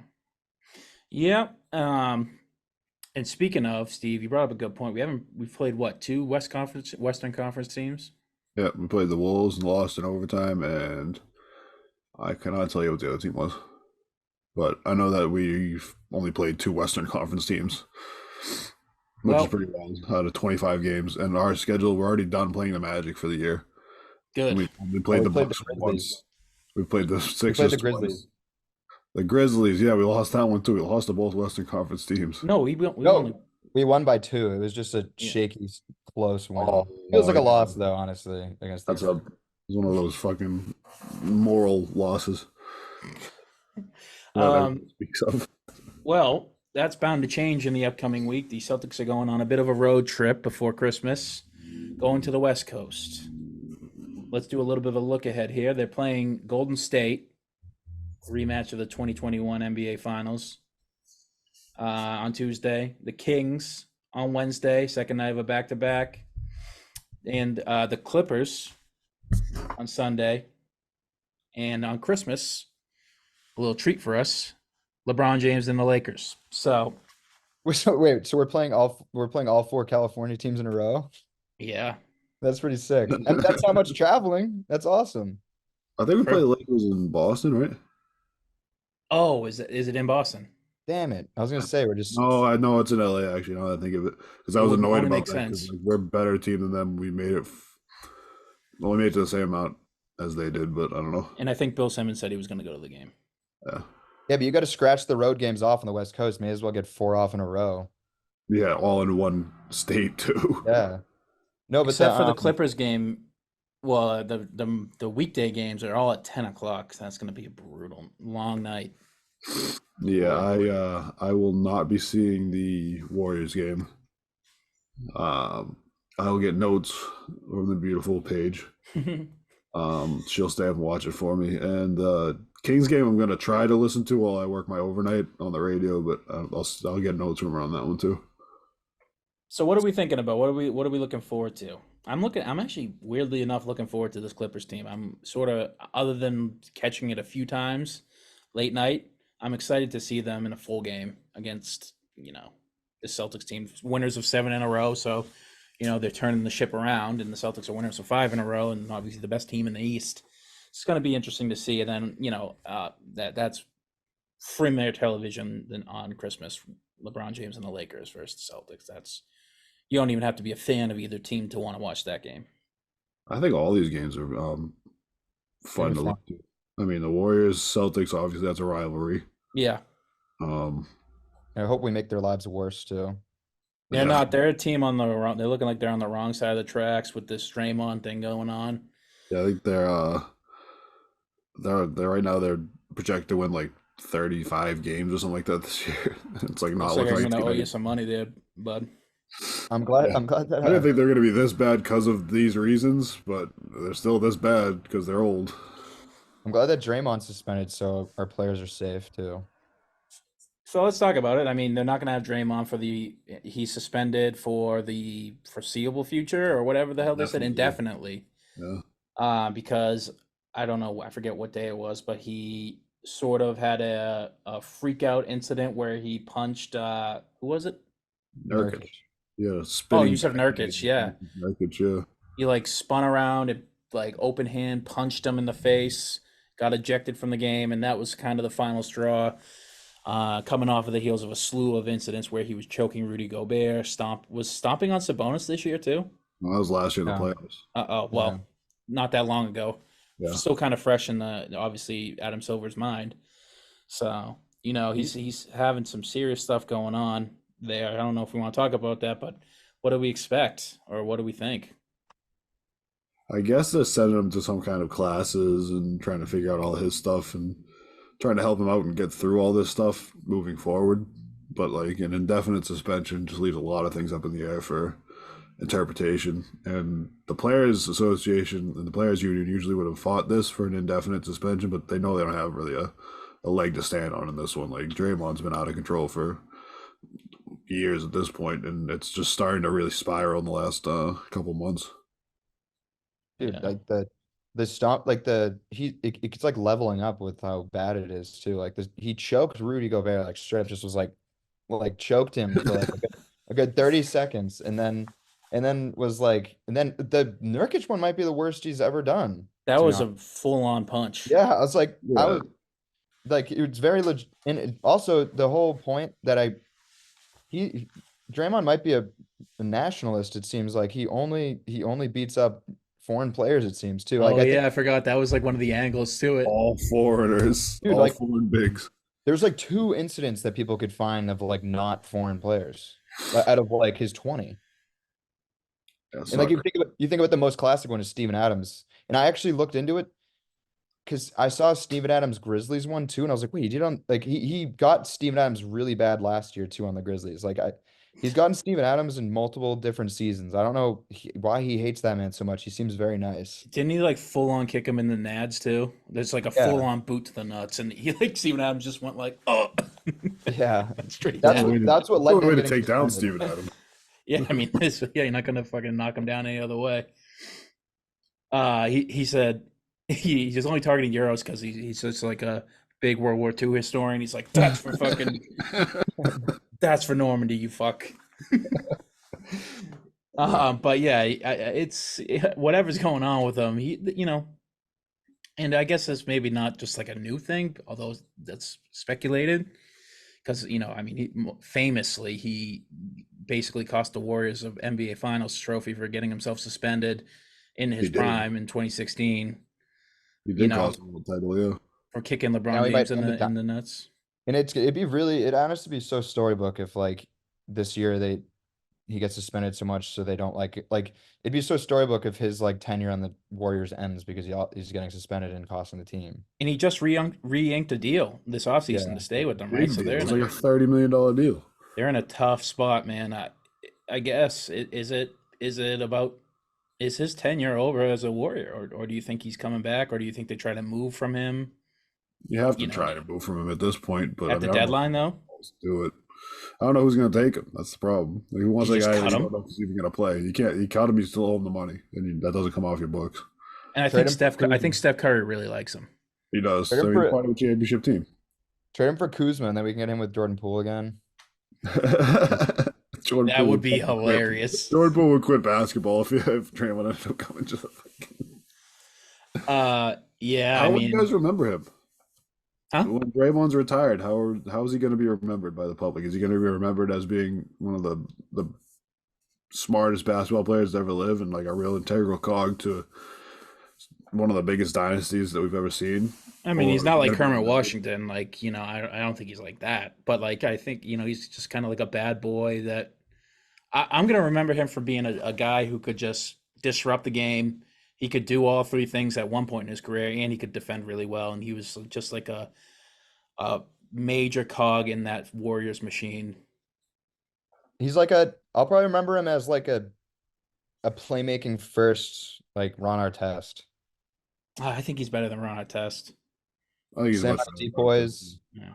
Yeah. And speaking of, Steve, you brought up a good point. We've played what, two Western Conference teams? Yeah, we played the Wolves and lost in overtime, and I cannot tell you what the other team was. But I know that we've only played two Western Conference teams, which Well- is pretty long out of 25 games. And our schedule, we're already done playing the Magic for the year. Good. We played we the played the Bucks Grizzlies. once. We played the We Sixers played the twice. Grizzlies. The Grizzlies, yeah, we lost that one too. We lost to both Western Conference teams. No, we No, only we won by 2. It was just a Yeah. shaky, close win. Oh, Feels like a yeah. loss though, honestly, against the That's it's one of those fucking moral losses that everyone speaks of. Well, that's bound to change in the upcoming week. The Celtics are going on a bit of a road trip before Christmas, going to the West Coast. Let's do a little bit of a look ahead here. They're playing Golden State, rematch of the 2021 NBA Finals on Tuesday. The Kings on Wednesday, second night of a back-to-back. And the Clippers on Sunday. And on Christmas, a little treat for us, LeBron James and the Lakers. So, So wait, so we're playing all 4 California teams in a row? yeah. That's pretty sick. And that's how much traveling. That's awesome. I think we Sure. play the Lakers in Boston, right? Oh, is it in Boston? Damn it. I was gonna say we're just No, I know it's in LA actually. Now that I think of it, because I was Well, it annoyed only about makes that. Because sense. like, we're a better team than them. We made it. Well, we made it to the same amount as they did, but I don't know. And I think Bill Simmons said he was going to go to the game. Yeah, yeah, but you got to scratch the road games off on the West Coast. May as well get 4 off in a row. yeah, all in one state too. Yeah. No, but Except for the Clippers game, well, the weekday games are all at 10 o'clock. So that's going to be a brutal, long night. Yeah, I will not be seeing the Warriors game. I will get notes from the beautiful Paige. She'll stay up and watch it for me. And Kings game, I'm gonna try to listen to while I work my overnight on the radio, but I'll get notes from her on that one too. So what are we thinking about? What are we looking forward to? I'm actually weirdly enough looking forward to this Clippers team. I'm sort of, other than catching it a few times late night, I'm excited to see them in a full game against, the Celtics team, winners of 7 in a row. So, they're turning the ship around, and the Celtics are winners of 5 in a row, and obviously the best team in the East. It's going to be interesting to see. And then, that's premier television on Christmas. LeBron James and the Lakers versus the Celtics. That's, You don't even have to be a fan of either team to want to watch that game. I think all these games are fun They're to fun. look to. I mean, the Warriors, Celtics, obviously that's a rivalry. Yeah. Um, I hope we make their lives worse too. They're yeah, not. They're a team on the wrong. They're looking like they're on the wrong side of the tracks with this Draymond thing going on. yeah, I think they're right now they're projected to win like 35 games or something like that this year. It's like not Looks like looking I'm like it's gonna owe gonna. you some money there, bud. I'm glad. Yeah. I'm glad that. I didn't think they're gonna be this bad because of these reasons, but they're still this bad because they're old. I'm glad that Draymond's suspended, so our players are safe too. So let's talk about it. I mean, they're not gonna have Draymond for the. He's suspended for the foreseeable future or whatever the hell they said, Definitely. indefinitely. Yeah. Because I don't know, I forget what day it was, but he sort of had a freak out incident where he punched who was it? Nurkic. Yeah, Oh, spinning Yusuf Nurkic, yeah. Nurkic, yeah. He like spun around and like open hand punched him in the face, got ejected from the game, and that was kind of the final straw. Coming off of the heels of a slew of incidents where he was choking Rudy Gobert, was stomping on Sabonis this year too. Well, that was last year in the Yeah. playoffs. Oh, Yeah. well, not that long ago. Yeah. Still kind of fresh in the obviously Adam Silver's mind. So, he's having some serious stuff going on there. I don't know if we want to talk about that, but what do we expect or what do we think? I guess they're sending him to some kind of classes and trying to figure out all his stuff and trying to help him out and get through all this stuff moving forward. But like an indefinite suspension just leaves a lot of things up in the air for interpretation. And the Players Association and the Players Union usually would have fought this for an indefinite suspension, but they know they don't have really a leg to stand on in this one. Like Draymond's been out of control for years at this point, and it's just starting to really spiral in the last couple months. Dude, Yeah. like the stomp, like it's like leveling up with how bad it is too. Like he choked Rudy Gobert, like straight up just was like choked him for like a good 30 seconds, and then was like, and then the Nurkic one might be the worst he's ever done. That to be was honest. a full-on punch. Yeah, I was like, I Yeah. was like, it was very legit, and also the whole point that Draymond might be a nationalist. It seems like he only beats up foreign players. It seems too. Like Oh I think, yeah, I forgot that was like one of the angles to it. All foreigners, Dude, all like- foreign bigs. there's like 2 incidents that people could find of like not foreign players out of like his 20. Yeah, And like soccer. you think about the most classic one is Steven Adams. And I actually looked into it because I saw Steven Adams Grizzlies one too, and I was like, wait, he did on like he got Steven Adams really bad last year too on the Grizzlies. He's gotten Steven Adams in multiple different seasons. I don't know why he hates that man so much. He seems very nice. Didn't he like full-on kick him in the nads too? There's like a Yeah. full-on boot to the nuts, and he like Steven Adams just went like, oh, Yeah, straight that's down. that's what That's led the way him to getting take down suspended. Steven Adams. Yeah, I mean, you're not gonna fucking knock him down any other way. He said he's only targeting Euros because he's just like a big World War II historian. He's like, that's for Normandy, you fuck. But yeah, it's whatever's going on with him. And I guess that's maybe not just like a new thing, although that's speculated. Because I mean, famously, he basically cost the Warriors of NBA Finals trophy for getting himself suspended in his He did. prime in 2016 He did know, cost him the title, yeah. for kicking Now LeBron he James might end it in the nuts. And it'd be really, it honestly be so storybook if like this year he gets suspended so much so they don't like it'd be so storybook if his like tenure on the Warriors ends because he's getting suspended and costing the team. And he just re-inked a deal this offseason Yeah. to stay with them, right? Big So deal. they're It was in like a $30 million deal. they're in a tough spot, man. I guess is it about is his tenure over as a Warrior, or do you think he's coming back, or do you think they try to move from him You have to You know, try to move from him at this point, but at the I don't know deadline though? if do it. I don't know who's going to take him. That's the problem. Like, who wants You that just guy cut that you him? don't know if he's even going to play? You can't. You cut him. You still owe him the money, and that doesn't come off your books. And I Trade think him for I think Steph Curry really likes him. He does. Trade him So he's for- part of a championship team. Trade him for Kuzma and then we can get him with Jordan Poole again. Jordan That Poole would be quit. hilarious. Jordan Poole would quit basketball if Draymond ended up coming to the Yeah, How I would mean, you guys remember him? Huh? When Draymond's retired, how is he going to be remembered by the public? Is he going to be remembered as being one of the smartest basketball players to ever live, and like a real integral cog to one of the biggest dynasties that we've ever seen. I mean, Or he's not like gonna be Kermit remembered. Washington. Like, I don't think he's like that. But like, I think he's just kind of like a bad boy that I'm gonna remember him for being a guy who could just disrupt the game. He could do all three things at one point in his career, and he could defend really well. And he was just like a major cog in that Warriors machine. He's like I'll probably remember him as like a playmaking first, like Ron Artest. I think he's better than Ron Artest. I think he's Same much amount of better than decoys. Yeah.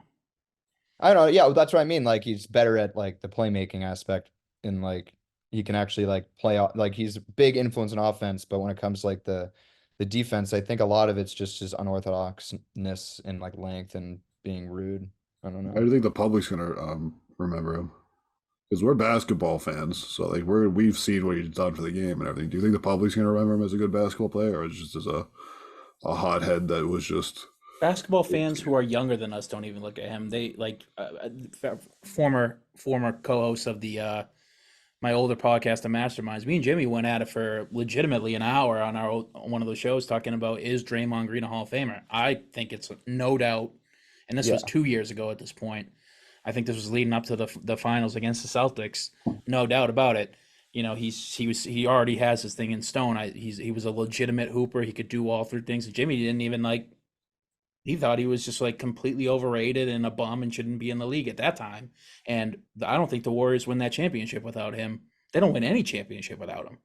I don't know. Yeah, well, that's what I mean. Like he's better at like the playmaking aspect and like he can actually like like he's a big influence in offense, but when it comes to like the defense, I think a lot of it's just his unorthodoxness and like length and being rude. I don't I know. think the public's gonna remember him because we're basketball fans, so like we've seen what he's done for the game and everything. Do you think the public's gonna remember him as a good basketball player, or just as a hothead that was just Basketball fans who are younger than us don't even look at him. They like former co-host of the my older podcast, The Masterminds. Me and Jimmy went at it for legitimately an hour on one of those shows talking about, is Draymond Green a Hall of Famer? I think it's no doubt, and this Yeah. was 2 years ago at this point. I think this was leading up to the finals against the Celtics. No doubt about it. He already has his thing in stone. He was a legitimate hooper. He could do all three things. And Jimmy didn't even like. He thought he was just like completely overrated and a bum and shouldn't be in the league at that time. And I don't think the Warriors win that championship without him. They don't win any championship without him.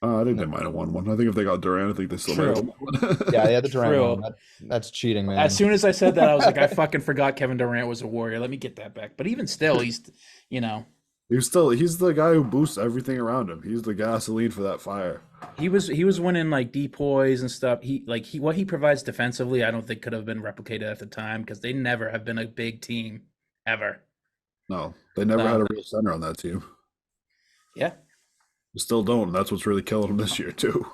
I think No. they might have won one. I think if they got Durant, I think they still might have True. won one. Yeah, yeah, the Durant True. one. That's cheating, man. As soon as I said that, I was like, I fucking forgot Kevin Durant was a Warrior. Let me get that back. But even still, you know, he's the guy who boosts everything around him. He's the gasoline for that fire. he was winning like depoys and stuff. What he provides defensively, I don't think could have been replicated at the time because they never have been a big team ever. No, they never No. had a real center on that team. Yeah. They still don't, and that's what's really killing them this year too.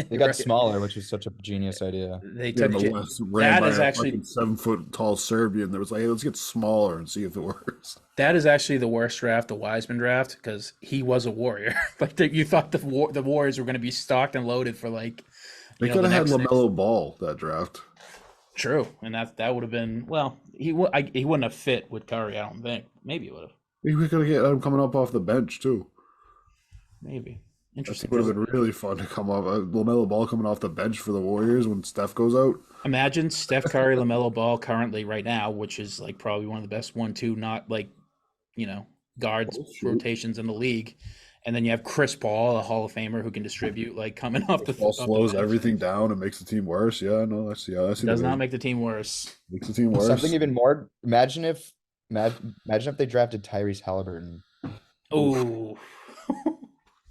They got smaller, which is such a genius idea. They Yeah, took the J- West ran that by is a actually fucking 7 foot tall Serbian that was like, hey, let's get smaller and see if it works. that is actually the worst draft, the Wiseman draft, because he was a Warrior. Like you thought the Warriors were going to be stocked and loaded for like They the could have had next LaMelo Ball that draft. True, and that would have been he wouldn't have fit with Curry. I don't think. Maybe it would have. We could have get him coming up off the bench too. Maybe It interesting. would have been really fun to come off LaMelo Ball coming off the bench for the Warriors when Steph goes out. Imagine Steph Curry, LaMelo Ball currently right now, which is like probably one of the best 1-2, not like guards rotations in the league, and then you have Chris Paul, a Hall of Famer who can distribute, like coming off the Ball off the slows bench. everything down and makes the team worse. Yeah, no, that's Does not make the team worse. makes the team worse. Something even more. Imagine if they drafted Tyrese Halliburton. Oh,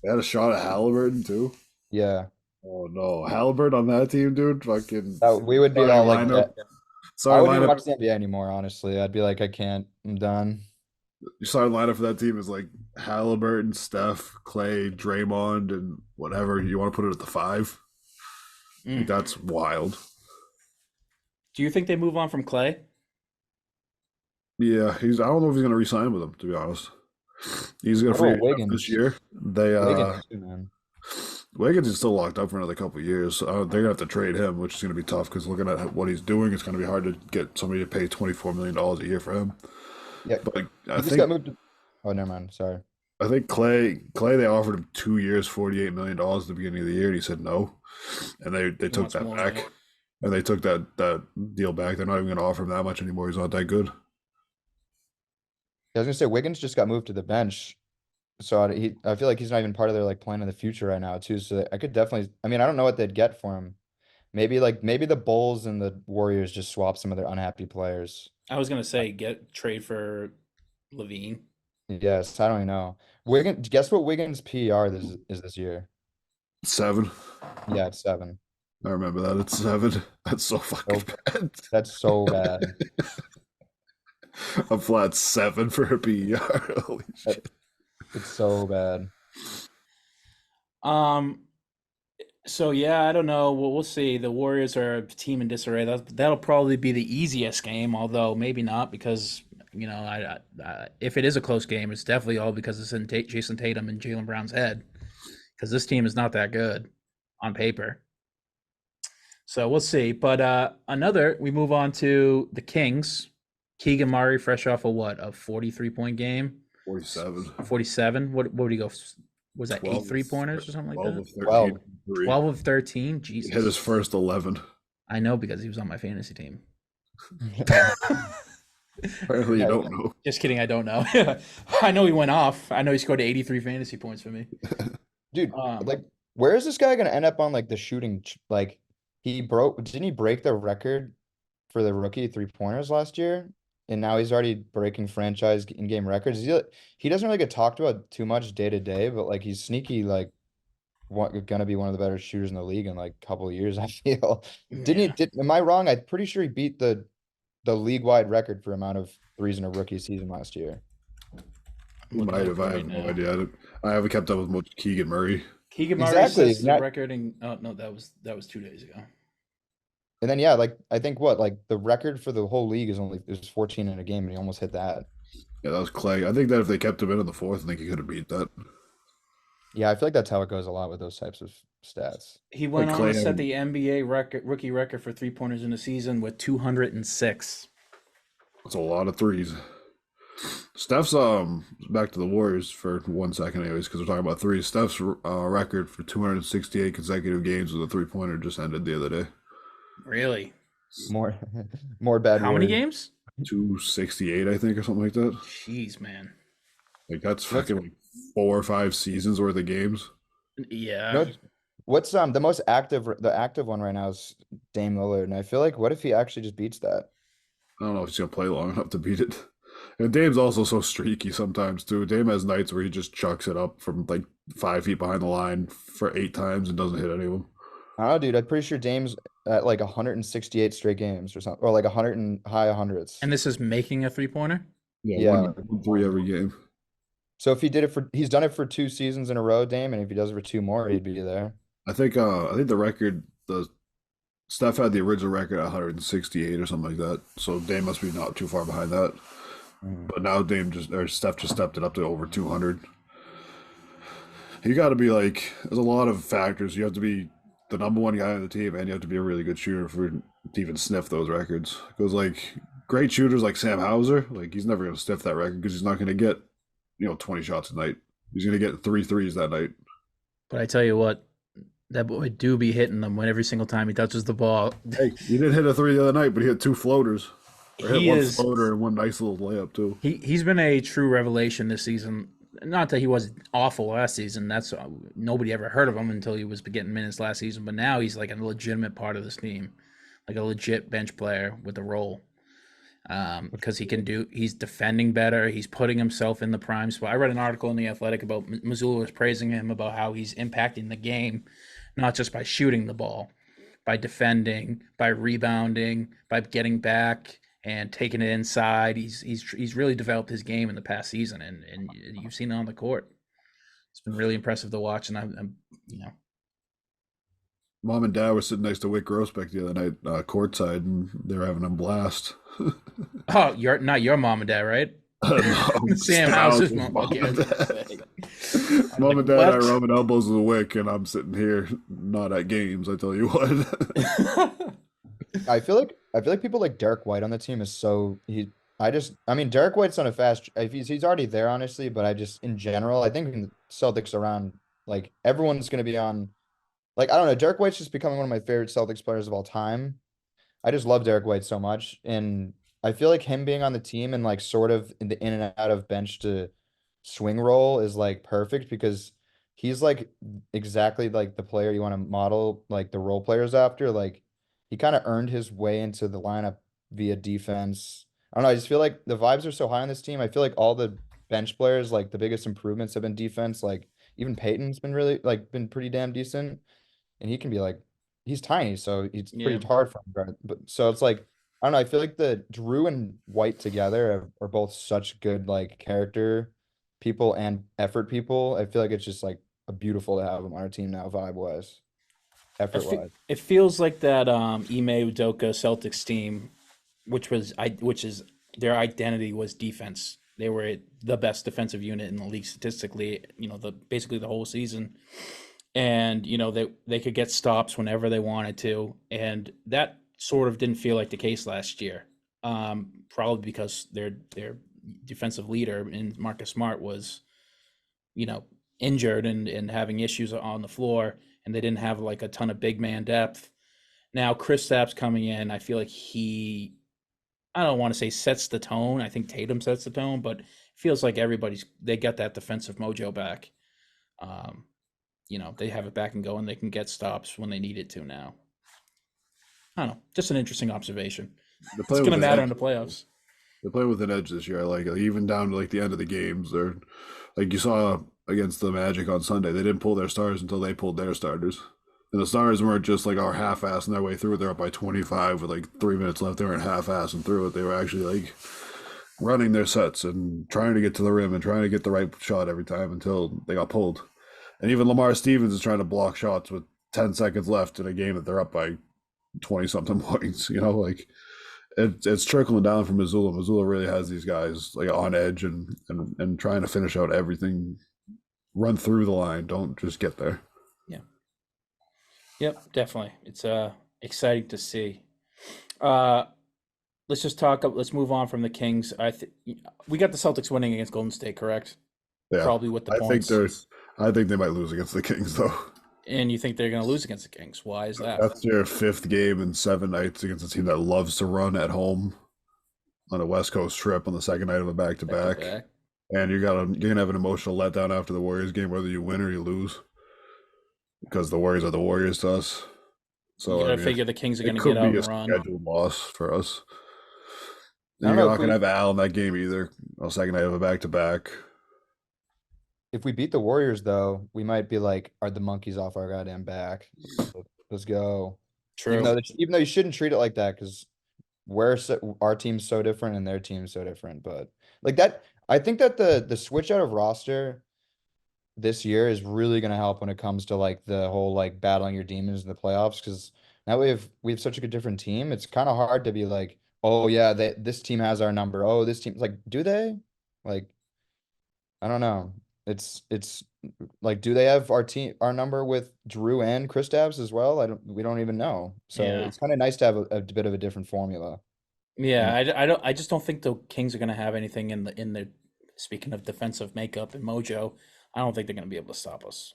They had a shot at Halliburton too. Yeah, Oh no, Halliburton on that team, dude. Fucking we would be sorry, all like lineup. that. I Sorry, wouldn't even lineup. watch the NBA anymore, honestly. I'd be like, I can't. I'm done. Your starting lineup for that team is like Halliburton, Steph, Clay, Draymond, and whatever you want to put it at the 5. Mm. That's wild. Do you think they move on from Clay? Yeah, I don't know if he's gonna re-sign with them. To be honest, he's gonna What free about agent Wiggins? this year. They Wiggins too, man. Wiggins is still locked up for another couple of years. So they're gonna have to trade him, which is gonna be tough because looking at what he's doing, it's gonna be hard to get somebody to pay $24 million a year for him. Yeah, But he I just got think moved. Oh, never mind. Sorry. Clay they offered him 2 years, $48 million at the beginning of the year, and he said no, and they He took wants that more back, money. and they took that deal back. They're not even gonna offer him that much anymore. He's not that good. I was gonna say Wiggins just got moved to the bench, so I feel like he's not even part of their like plan in the future right now too. So I could definitely. I mean, I don't know what they'd get for him. Maybe the Bulls and the Warriors just swap some of their unhappy players. I was gonna say trade for Levine. Yes, I don't even know. Wiggins. Guess what Wiggins' PER is this year? 7. Yeah, it's 7. I remember that. It's 7. That's so fucking bad. That's so bad. A flat 7 for a PER. Holy shit. It's so bad. So yeah, I don't know. We'll see. The Warriors are a team in disarray. That'll probably be the easiest game, although maybe not because You know, if it is a close game, it's definitely all because it's in Jason Tatum and Jaylen Brown's head, because this team is not that good on paper. So we'll see. But we move on to the Kings. Keegan Murray, fresh off a 43-point game? 47. 47. What would he go? Was that 12 8 3-pointers or something like 12 that? of 13. 12. 12 of 13? He Jesus. hit his first 11. I know, because he was on my fantasy team. Apparently you don't know. Just kidding, I don't know. I know he went off. I know he scored 83 fantasy points for me. Dude, like, where is this guy gonna end up on like the shooting? Like, didn't he break the record for the rookie 3-pointers last year? And now he's already breaking franchise in-game records. He doesn't really get talked about too much day to day, but like he's sneaky, like gonna be one of the better shooters in the league in like a couple of years, I feel. Am I wrong? I'm pretty sure he beat the league-wide record for amount of threes in a rookie season last year. Might have. I have no idea. I haven't kept up with much Keegan Murray. Keegan Murray Exactly. sets the record in, oh no, that was 2 days ago. And then yeah, like I think like the record for the whole league is 14 in a game, and he almost hit that. Yeah, that was Clay. I think that if they kept him in the fourth, I think he could have beat that. Yeah, I feel like that's how it goes a lot with those types of stats. He went Like on to Clay set the NBA rookie record for 3-pointers in a season with 206. That's a lot of threes. Steph's back to the Warriors for 1 second, anyways, because we're talking about threes. Steph's record for 268 consecutive games with a 3-pointer just ended the other day. Really? More bad. How many Warriors. games? 268, I think, or something like that. Jeez, man. Like that's fucking like 4 or 5 seasons worth of games. Yeah. No, what's the active one right now is Dame Lillard, and I feel like what if he actually just beats that? I don't know if he's gonna play long enough to beat it. And Dame's also so streaky sometimes too. Dame has nights where he just chucks it up from like 5 feet behind the line for 8 times and doesn't hit any of them. I don't know, dude. I'm pretty sure Dame's at like 168 straight games or something, or like 100 and high hundreds. And this is making a 3-pointer? Yeah. 1 3 every game. So if he's done it for 2 seasons in a row, Dame, and if he does it for 2 more, he'd be there. I think the record, the Steph had the original record at 168 or something like that. So Dame must be not too far behind that. But now Steph just stepped it up to over 200. You got to be like, there's a lot of factors. You have to be the number one guy on the team, and you have to be a really good shooter to even sniff those records. Because like great shooters like Sam Hauser, like he's never going to sniff that record because he's not going to get 20 shots a night. He's going to get 3 threes that night. But I tell you what, that boy do be hitting them when every single time he touches the ball. Hey, he did hit a 3 the other night, but he had 2 floaters. Or He hit one is- floater and one nice little layup too. He's been a true revelation this season. Not that he was awful last season. That's nobody ever heard of him until he was getting minutes last season. But now he's like a legitimate part of this team, like a legit bench player with a role. Because he's defending better. He's putting himself in the prime spot. I read an article in The Athletic about Missoula was praising him about how he's impacting the game, not just by shooting the ball, by defending, by rebounding, by getting back and taking it inside. He's really developed his game in the past season, and you've seen it on the court. It's been really impressive to watch, and I'm Mom and Dad were sitting next to Wick Grosbeck the other night, courtside, and they were having a blast. Oh, you're not your mom and dad, right? No, Sam House's mom. Okay, I was gonna say. Mom and Dad What? are rubbing elbows with Wick, and I'm sitting here not at games. I tell you what. I feel like people like Derek White on the team is Derek White's on a fast. He's already there, honestly, but in general, I think in the Celtics around, like everyone's gonna be on. Like I don't know, Derek White's just becoming one of my favorite Celtics players of all time. I just love Derek White so much, and I feel like him being on the team and like sort of in and out of bench to swing role is like perfect because he's like exactly like the player you want to model like the role players after. Like he kind of earned his way into the lineup via defense. I don't know, I just feel like the vibes are so high on this team. I feel like all the bench players, like the biggest improvements have been defense. Like even Peyton's been pretty damn decent. And he can be like, he's tiny, so it's pretty hard for him. Right? But so it's like, I don't know. I feel like the Drew and White together are both such good like character people and effort people. I feel like it's just like a beautiful to have them on our team now, vibe wise, effort wise. It feels like that Ime Udoka Celtics team, which is their identity was defense. They were the best defensive unit in the league statistically, basically the whole season. And, they could get stops whenever they wanted to. And that sort of didn't feel like the case last year. Probably because their defensive leader in Marcus Smart was, injured and having issues on the floor, and they didn't have like a ton of big man depth. Now Kristaps coming in, I feel like I don't want to say sets the tone. I think Tatum sets the tone, but it feels like they got that defensive mojo back. They have it back and going. They can get stops when they need it to now. I don't know. Just an interesting observation. It's going to matter in the playoffs. They play with an edge this year. Like even down to like the end of the games, they're like you saw against the Magic on Sunday. They didn't pull their stars until they pulled their starters. And the stars weren't just like our half-assing their way through it. They're up by 25 with like 3 minutes left. They weren't half-assing through it. They were actually like running their sets and trying to get to the rim and trying to get the right shot every time until they got pulled. And even Lamar Stevens is trying to block shots with 10 seconds left in a game that they're up by 20-something points. Like it's trickling down from Missoula. Missoula really has these guys like on edge and trying to finish out everything, run through the line. Don't just get there. Yeah. Yep, definitely. It's exciting to see. Let's move on from the Kings. We got the Celtics winning against Golden State, correct? Yeah. Probably with the points. I think they might lose against the Kings though. And you think they're going to lose against the Kings? Why is that? That's their 5th game in 7 nights against a team that loves to run at home on a West Coast trip on the second night of a back-to-back. And you're gonna have an emotional letdown after the Warriors game, whether you win or you lose, because the Warriors are the Warriors to us. So you gotta figure the Kings are going to get out and run. It could be a scheduled loss for us. You're not going to have Al in that game either. On the second night of a back-to-back. If we beat the Warriors, though, we might be like, are the monkeys off our goddamn back? Let's go. True. Even though you shouldn't treat it like that, because our team's so different and their team's so different. But like that, I think that the switch out of roster this year is really going to help when it comes to like the whole like battling your demons in the playoffs. Because now we have such a good different team. It's kind of hard to be like, oh yeah, this team has our number. Oh, this team's like, do they? Like, I don't know. It's like, do they have our number with Drew and Kristaps as well? We don't even know. So it's kind of nice to have a bit of a different formula. Yeah, I just don't think the Kings are going to have anything in the speaking of defensive makeup and mojo. I don't think they're going to be able to stop us,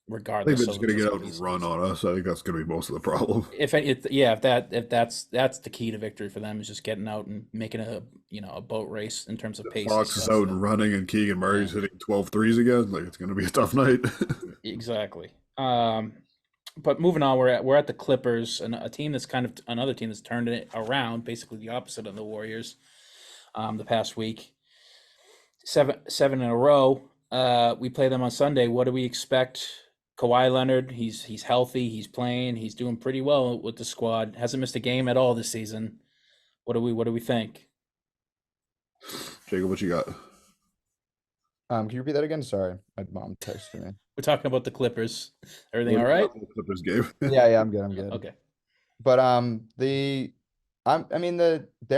regardless. I think they're just going to get out and run on us. I think that's going to be most of the problem. If that's the key to victory for them, is just getting out and making a boat race in terms of pace. Fox is out and running, and Keegan Murray's hitting 12 threes again. Like, it's going to be a tough night. Exactly. But moving on, we're at the Clippers, and another team that's turned it around, basically the opposite of the Warriors. The past week, seven in a row. We play them on Sunday. What do we expect? Kawhi Leonard, he's healthy, he's playing, he's doing pretty well with the squad. Hasn't missed a game at all this season. What do we think? Jacob, what you got? Can you repeat that again? Sorry, my mom texted me. We're talking about the Clippers. Everything all right? The Clippers game. Yeah, I'm good. Okay. But they're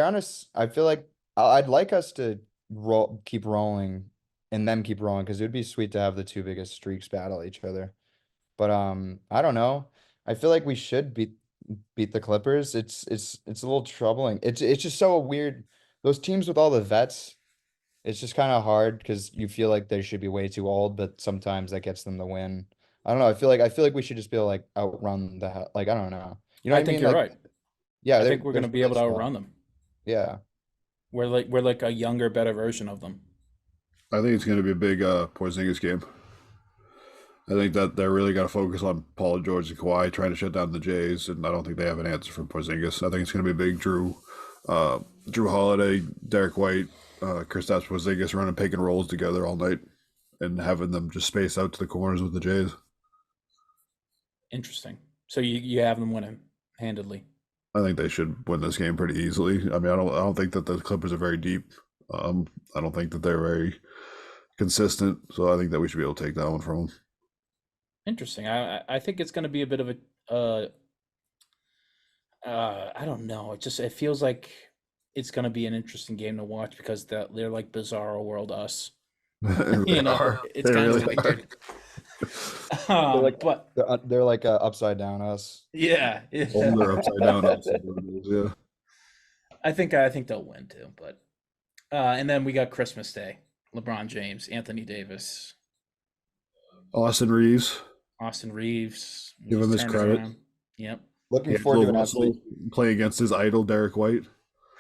on us. I feel like I'd like us to keep rolling and them keep rolling, because it would be sweet to have the two biggest streaks battle each other. But I don't know. I feel like we should beat the Clippers. It's a little troubling. It's just so weird. Those teams with all the vets, it's just kind of hard because you feel like they should be way too old, but sometimes that gets them the win. I don't know. I feel like we should just be able to like outrun I don't know. You know what I think mean? you're Like, right. yeah, I think we're going to be able to outrun them. Yeah. We're like a younger, better version of them. I think it's going to be a big Porzingis game. I think that they're really got to focus on Paul George and Kawhi trying to shut down the Jays, and I don't think they have an answer for Porzingis. I think it's going to be a big Drew Holiday, Derek White, Kristaps Porzingis running pick and rolls together all night and having them just space out to the corners with the Jays. Interesting. So you have them winning handedly. I think they should win this game pretty easily. I mean, I don't think that the Clippers are very deep. I don't think that they're very consistent, so I think that we should be able to take that one from them. Interesting. I think it's going to be a bit of a I don't know. It feels like it's gonna be an interesting game to watch because they're like Bizarro World us. They really You know, are. it's They kind of really are. weird. They're like But they're like upside down us. yeah, yeah. Older upside down. Yeah. I think they'll win too. But and then we got Christmas Day. LeBron James, Anthony Davis, Austin Reeves. Austin Reeves. Give him He's his turned it credit. around. Yep. Looking forward to D'Angelo an Russell play against his idol Derek White.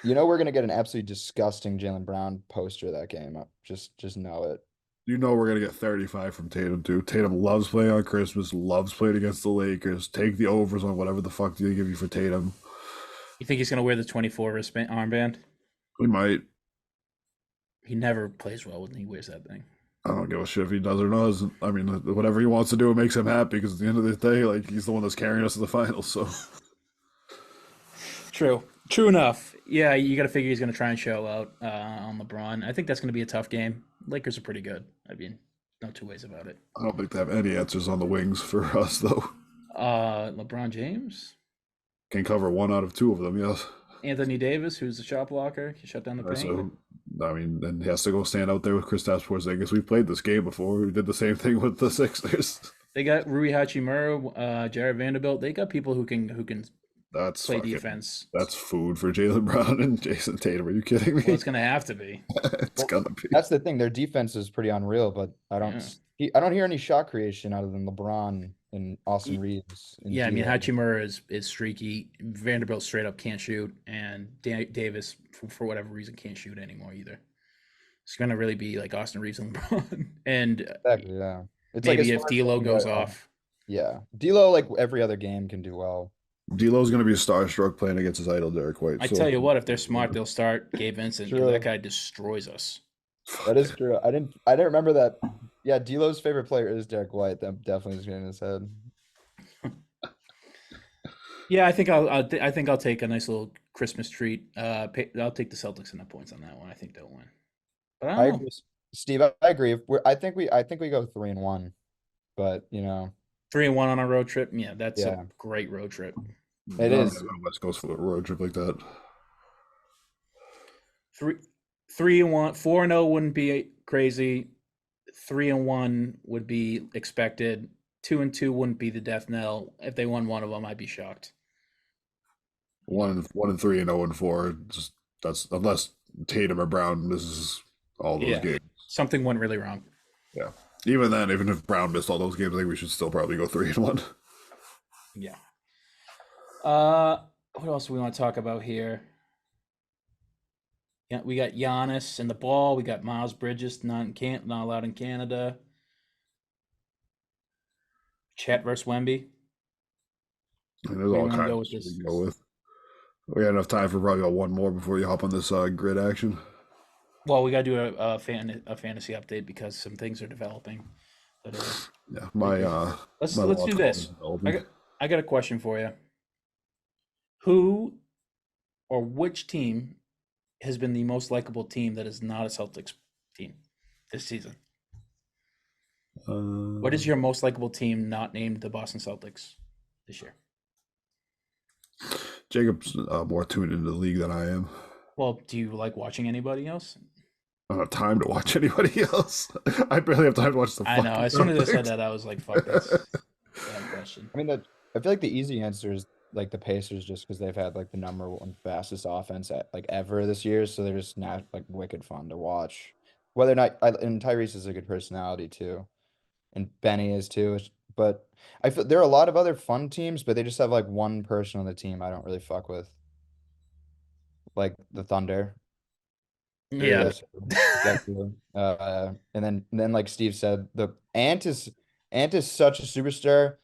You know we're gonna get an absolutely disgusting Jaylen Brown poster that game. Just know it. You know we're gonna get 35 from Tatum too. Tatum loves playing on Christmas, loves playing against the Lakers. Take the overs on whatever the fuck they give you for Tatum. You think he's gonna wear the 24 wristband armband? He might. He never plays well when he wears that thing. I don't give a shit if he does or doesn't. I mean, whatever he wants to do, it makes him happy because at the end of the day, like he's the one that's carrying us to the finals. So True. True enough. Yeah, you got to figure he's going to try and show out on LeBron. I think that's going to be a tough game. Lakers are pretty good. I mean, no two ways about it. I don't think they have any answers on the wings for us though. LeBron James, Can cover one out of two of them, yes. Anthony Davis, who's the shot blocker, can shut down the paint. So, I mean, then he has to go stand out there with Kristaps Porzingis. We played this game before. We did the same thing with the Sixers. They got Rui Hachimura, Jared Vanderbilt. They got people who can That's play fucking, defense. That's food for Jaylen Brown and Jason Tatum. Are you kidding me? Well, it's going to have to be. It's gonna be. That's the thing. Their defense is pretty unreal, but I don't hear any shot creation other than LeBron and Austin Reeves. And Yeah, I mean D'Lo. Hachimura is streaky. Vanderbilt straight up can't shoot, and Davis for whatever reason can't shoot anymore either. It's gonna really be like Austin Reeves and LeBron, and Exactly, yeah. It's maybe like a if smart D'Lo thing goes that, off. Yeah, D'Lo like every other game can do well. D'Lo's gonna be starstruck playing against his idol Derek White. I tell you what, if they're smart, they'll start Gabe Vincent. True. That guy destroys us. That is true. I didn't remember that. Yeah, D'Lo's favorite player is Derek White. That definitely is getting in his head. Yeah, I think I'll take a nice little Christmas treat. I'll take the Celtics in the points on that one. I think they'll win. But I I don't know. agree, Steve. I agree. I think we go 3-1, but 3-1 on a road trip. Yeah, that's Yeah. a great road trip. It is. Go West Coast for a road trip like that. 3-1, 4-0 wouldn't be crazy. 3-1 would be expected. 2-2 wouldn't be the death knell. If they won one of them, I'd be shocked. 1-3 and 0-4. Just that's unless Tatum or Brown misses all those games. Something went really wrong. Yeah. Even then, even if Brown missed all those games, I think we should still probably go 3-1. Yeah. What else do we want to talk about here? Yeah, we got Giannis and the ball. We got Miles Bridges not allowed in Canada. Chet versus Wemby. And there's Where all you wanna kinds go of with shit this? we can go with. We got enough time for probably about one more before you hop on this grid action. Well, we got to do a fantasy update because some things are developing. But, Yeah, let's my do law this. is developing. I got a question for you. Who or which team has been the most likable team that is not a Celtics team this season? What is your most likable team not named the Boston Celtics this year? Jacob's more tuned into the league than I am. Well, do you like watching anybody else? I don't have time to watch anybody else. I barely have time to watch the. I know. As soon as I said Celtics. that, I was like, "Fuck this." Bad question. I mean, I feel like the easy answer is like the Pacers, just because they've had like the number one fastest offense like ever this year, so they're just not like wicked fun to watch. Whether or not, and Tyrese is a good personality too, and Benny is too. But I feel there are a lot of other fun teams, but they just have like one person on the team I don't really fuck with, like the Thunder. Yeah. Exactly. And then like Steve said, the Ant is such a superstar.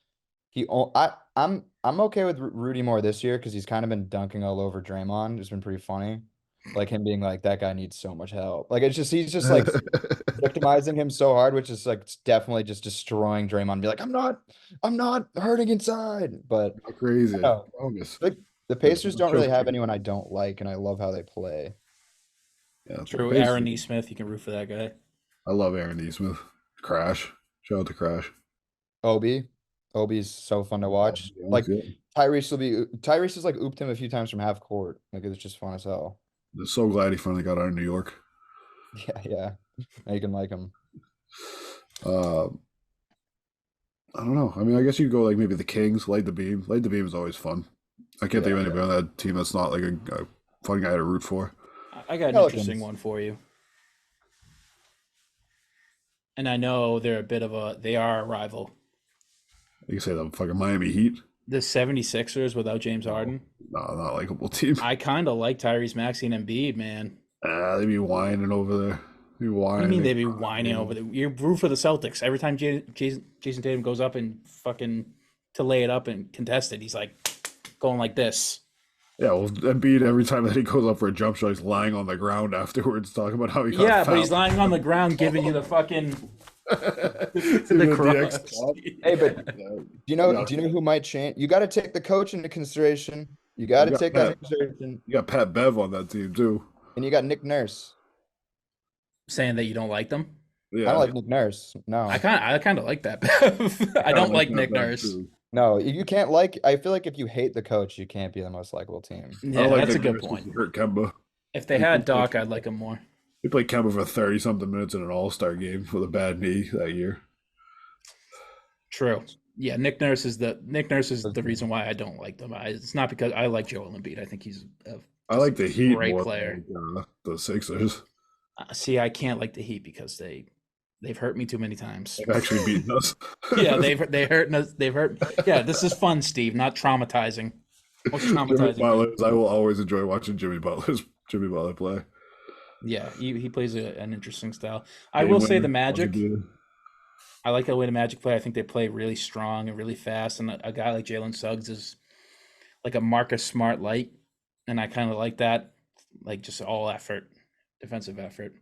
I'm okay with Rudy more this year because he's kind of been dunking all over Draymond. It's been pretty funny, like him being like that guy needs so much help. Like he's just like victimizing him so hard, which is like definitely just destroying Draymond. Be like, I'm not hurting inside, but Crazy. No. Bogus. like the Pacers don't really have anyone I don't like, and I love how they play. Yeah, True. basically, Aaron Nesmith, you can root for that guy. I love Aaron Nesmith. Crash. Shout out to Crash. Obi's so fun to watch. Yeah, Like yeah. Tyrese has like ooped him a few times from half court. Like it's just fun as hell. I'm so glad he finally got out of New York. Yeah. Now you can like him. Uh, I don't know. I mean, I guess you go like maybe the Kings. Light the Beam. Light the Beam is always fun. I can't think of Yeah. anybody on that team that's not like a fun guy to root for. I got an interesting Pelicans. one for you. And I know they are a rival. You can say the fucking Miami Heat. The 76ers without James Harden. No, not a likable team. I kind of like Tyrese Maxey and Embiid, man. They be whining over there. Be What do you whining. mean they be whining over there? You root for the Celtics. Every time Jason Tatum goes up and fucking to lay it up and contest it, he's like going like this. Yeah, well, Embiid every time that he goes up for a jump shot, he's lying on the ground afterwards, talking about how he got Yeah, but fouled. he's lying on the ground giving you the fucking Doing the DX cross. top. Hey, but Yeah. do you know who might change? You got to take the coach into consideration. You got to You got take that Pat. into consideration. You got Pat Bev on that team too. And you got Nick Nurse. Saying that you don't like them. I Yeah, don't like Nick Nurse. No. I kind of like that. I don't like Nick Nurse. Too. No, you can't like. I feel like if you hate the coach, you can't be the most likable team. I Yeah, don't like that's a Nick good Nurse 'cause point. he hurt Kemba. If they had Doc, I'd like him more. He played Kemba for 30-something minutes in an All-Star game with a bad knee that year. True. Yeah, Nick Nurse is the reason why I don't like them. It's not because I like Joel Embiid. I think he's I like the Heat great more player. than the Sixers. See, I can't like the Heat because they've hurt me too many times. They've actually beaten us. Yeah, they hurt us. They've hurt. Yeah, this is fun, Steve. Not traumatizing. Most Jimmy traumatizing. Butler, I will always enjoy watching Jimmy Butler play. Yeah, he plays an interesting style. I will say the Magic. I like the way the Magic play. I think they play really strong and really fast. And a guy like Jalen Suggs is like a Marcus Smart light, and I kind of like that, like just all effort, defensive effort.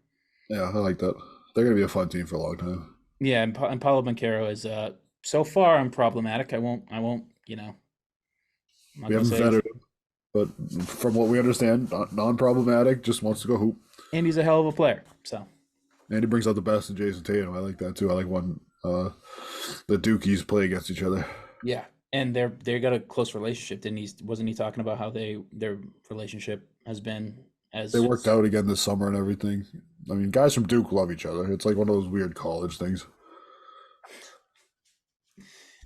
Yeah, I like that. They're gonna be a fun team for a long time. Yeah, and Paulo Banchero is so far unproblematic. I won't you know. I'm not We gonna haven't say vetted him, but from what we understand, non-problematic. Just wants to go hoop. and he's a hell of a player. So And he brings out the best in Jason Tatum. I like that too. I like when the Dukies play against each other. yeah, and they got a close relationship. Wasn't he talking about how their relationship has been as They worked out again this summer and everything. I mean, guys from Duke love each other. It's like one of those weird college things.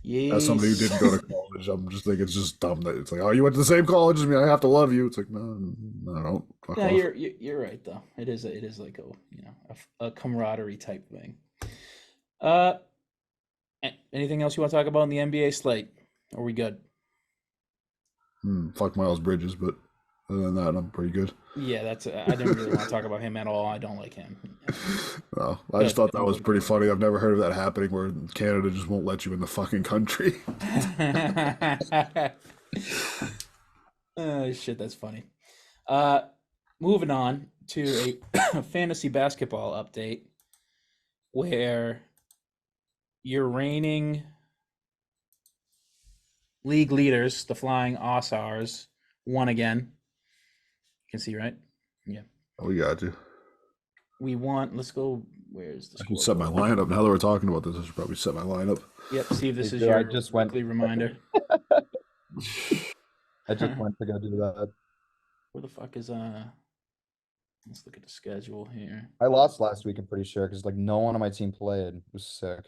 Yes. As somebody who didn't go to college, I'm just thinking it's just dumb that it's like, oh, you went to the same college as me, I have to love you. It's like, no, I don't. Fuck Yeah, off. you're right though. It is like a camaraderie type thing. Anything else you want to talk about in the NBA slate? Are we good? Fuck Miles Bridges, but other than that, I'm pretty good. Yeah, that's. I didn't really want to talk about him at all. I don't like him. Well, I just thought that was pretty funny. I've never heard of that happening where Canada just won't let you in the fucking country. Oh shit, that's funny. Moving on to a fantasy basketball update where your reigning league leaders, the Flying Osars, won again. You can see, right? Yeah. Oh, we got you. We won. Let's go. Where's the I should score? set my lineup. Now that we're talking about this, I should probably set my lineup. Yep, Steve, this is I your just went- weekly reminder. I just went to go do that. Where the fuck is let's look at the schedule here. I lost last week, I'm pretty sure, because like no one on my team played. It was sick.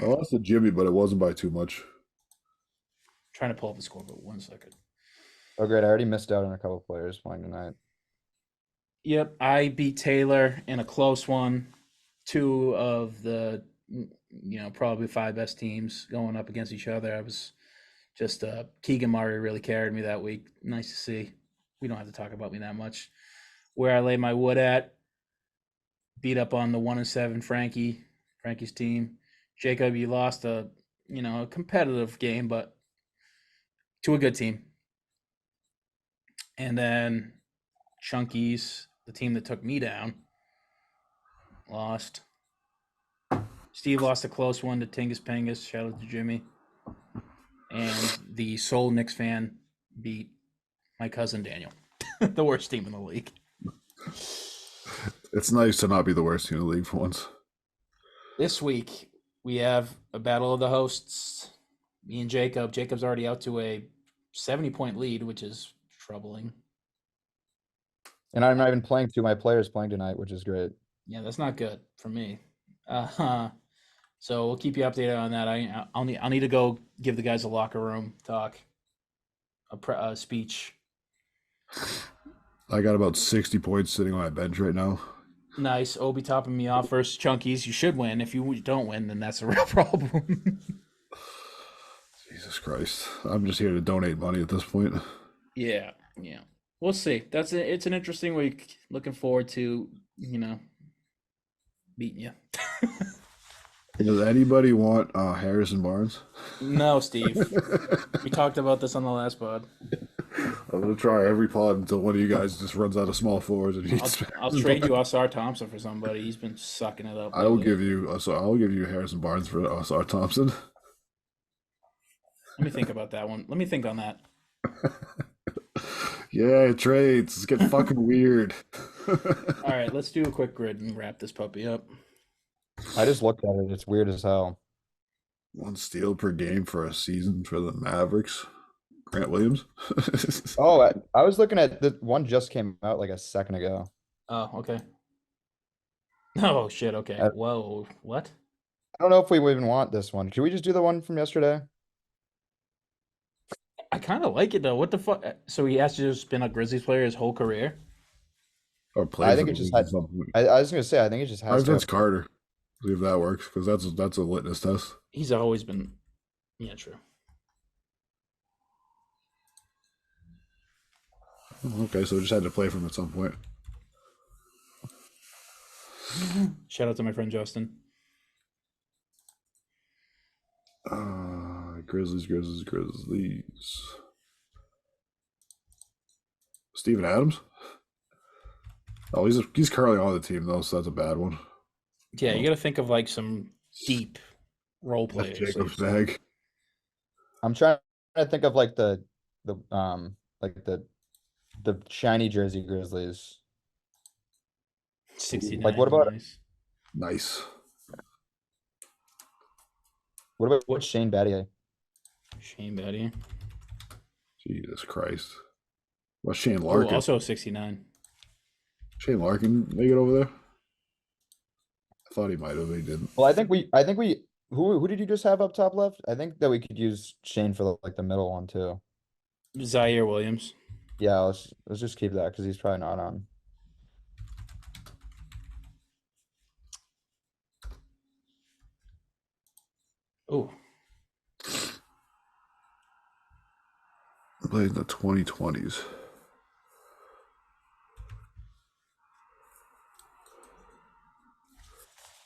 I lost to Jimmy, but it wasn't by too much. Trying to pull up the score, but 1 second. Oh, great. I already missed out on a couple players playing tonight. Yep, I beat Taylor in a close one. Two of the, probably 5 best teams going up against each other. I was just Keegan Murray really carried me that week. Nice to see. We don't have to talk about me that much. Where I lay my wood at, beat up on the 1-7 Frankie's team. Jacob, you lost a competitive game, but to a good team. And then Chunkies, the team that took me down, lost. Steve lost a close one to Tingus Pengus. Shout out to Jimmy. And the sole Knicks fan beat my cousin Daniel, the worst team in the league. It's nice to not be the worst team in the league for once. This week, we have a battle of the hosts. Me and Jacob. Jacob's already out to a 70-point lead, which is troubling. And I'm not even playing two of my players playing tonight, which is great. Yeah, that's not good for me. So we'll keep you updated on that. I'll need to go give the guys a locker room talk, a speech. I got about 60 points sitting on my bench right now. Nice. Obi topping me off versus Chunkies. You should win. If you don't win, then that's a real problem. Jesus Christ. I'm just here to donate money at this point. Yeah. We'll see. It's an interesting week. Looking forward to, beating you. Does anybody want Harrison Barnes? No, Steve. We talked about this on the last pod. I'm going to try every pod until one of you guys just runs out of small forwards and needs I'll trade you Osar Thompson for somebody. He's been sucking it up. I'll give you Harrison Barnes for Osar Thompson. Let me think about that one. Let me think on that. Yeah, trades. Let's get fucking weird. All right, let's do a quick grid and wrap this puppy up. I just looked at it. It's weird as hell. 1 steal per game for a season for the Mavericks. Grant Williams. Oh, I was looking at the one just came out like a second ago. Oh, okay. Oh, shit, okay. Uh, Whoa, what? I don't know if we even want this one. Should we just do the one from yesterday? I kind of like it, though. What the fuck? So he has to just been a Grizzlies player his whole career? Or play I think for it the just Leafs had. at some point. I was gonna say I think it just Or has if to. that's Carter. See if that works, because that's a litmus test. He's always been... Yeah, true. Okay, so just had to play for him at some point. Shout out to my friend Justin. Grizzlies. Steven Adams? Oh, he's currently on the team though, so that's a bad one. Yeah, you got to think of like some deep role That's players. Jacob's bag. I'm trying to think of like the shiny jersey Grizzlies. 69. Like what about Nice. what Shane Battier? Shane Battier? Jesus Christ. Well, Shane Oh, Larkin. also 69. Shane Larkin make it over there? I thought he might have, he didn't. Well, I think we who did you just have up top left? I think that we could use Shane for the middle one too. Zaire Williams. Yeah, let's just keep that because he's probably not on. Oh, Played in the 2020s.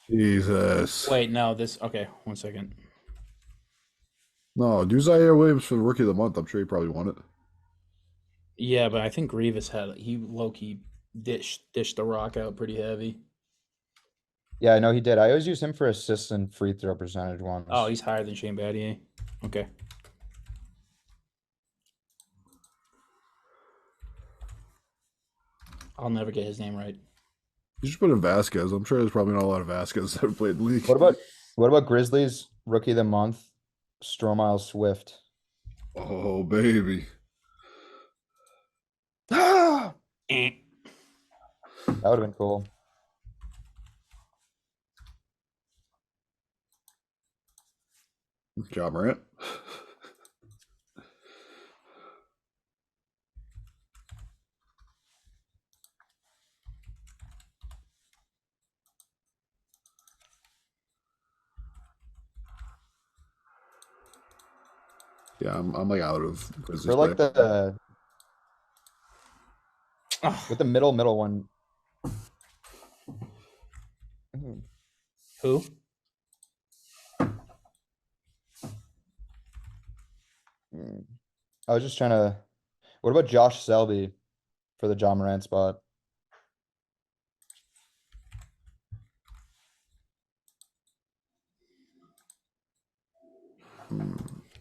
Jesus. wait, no, this. Okay, 1 second. No, do Zaire Williams for the Rookie of the Month. I'm sure he probably won it. Yeah, but I think Grievous he low key dished the rock out pretty heavy. Yeah, I know he did. I always use him for assists and free throw percentage ones. Oh, he's higher than Shane Battier. Okay. I'll never get his name right. You should put in Vasquez. I'm sure there's probably not a lot of Vasquez that have played in the league. What about Grizzlies Rookie of the Month, Stromile Swift? Oh, baby. That Eh. would have been cool. John Morant. Yeah, I'm like out of Grizzlies. For like play. with the middle one. Who? I was just trying to. What about Josh Selby for the John Morant spot?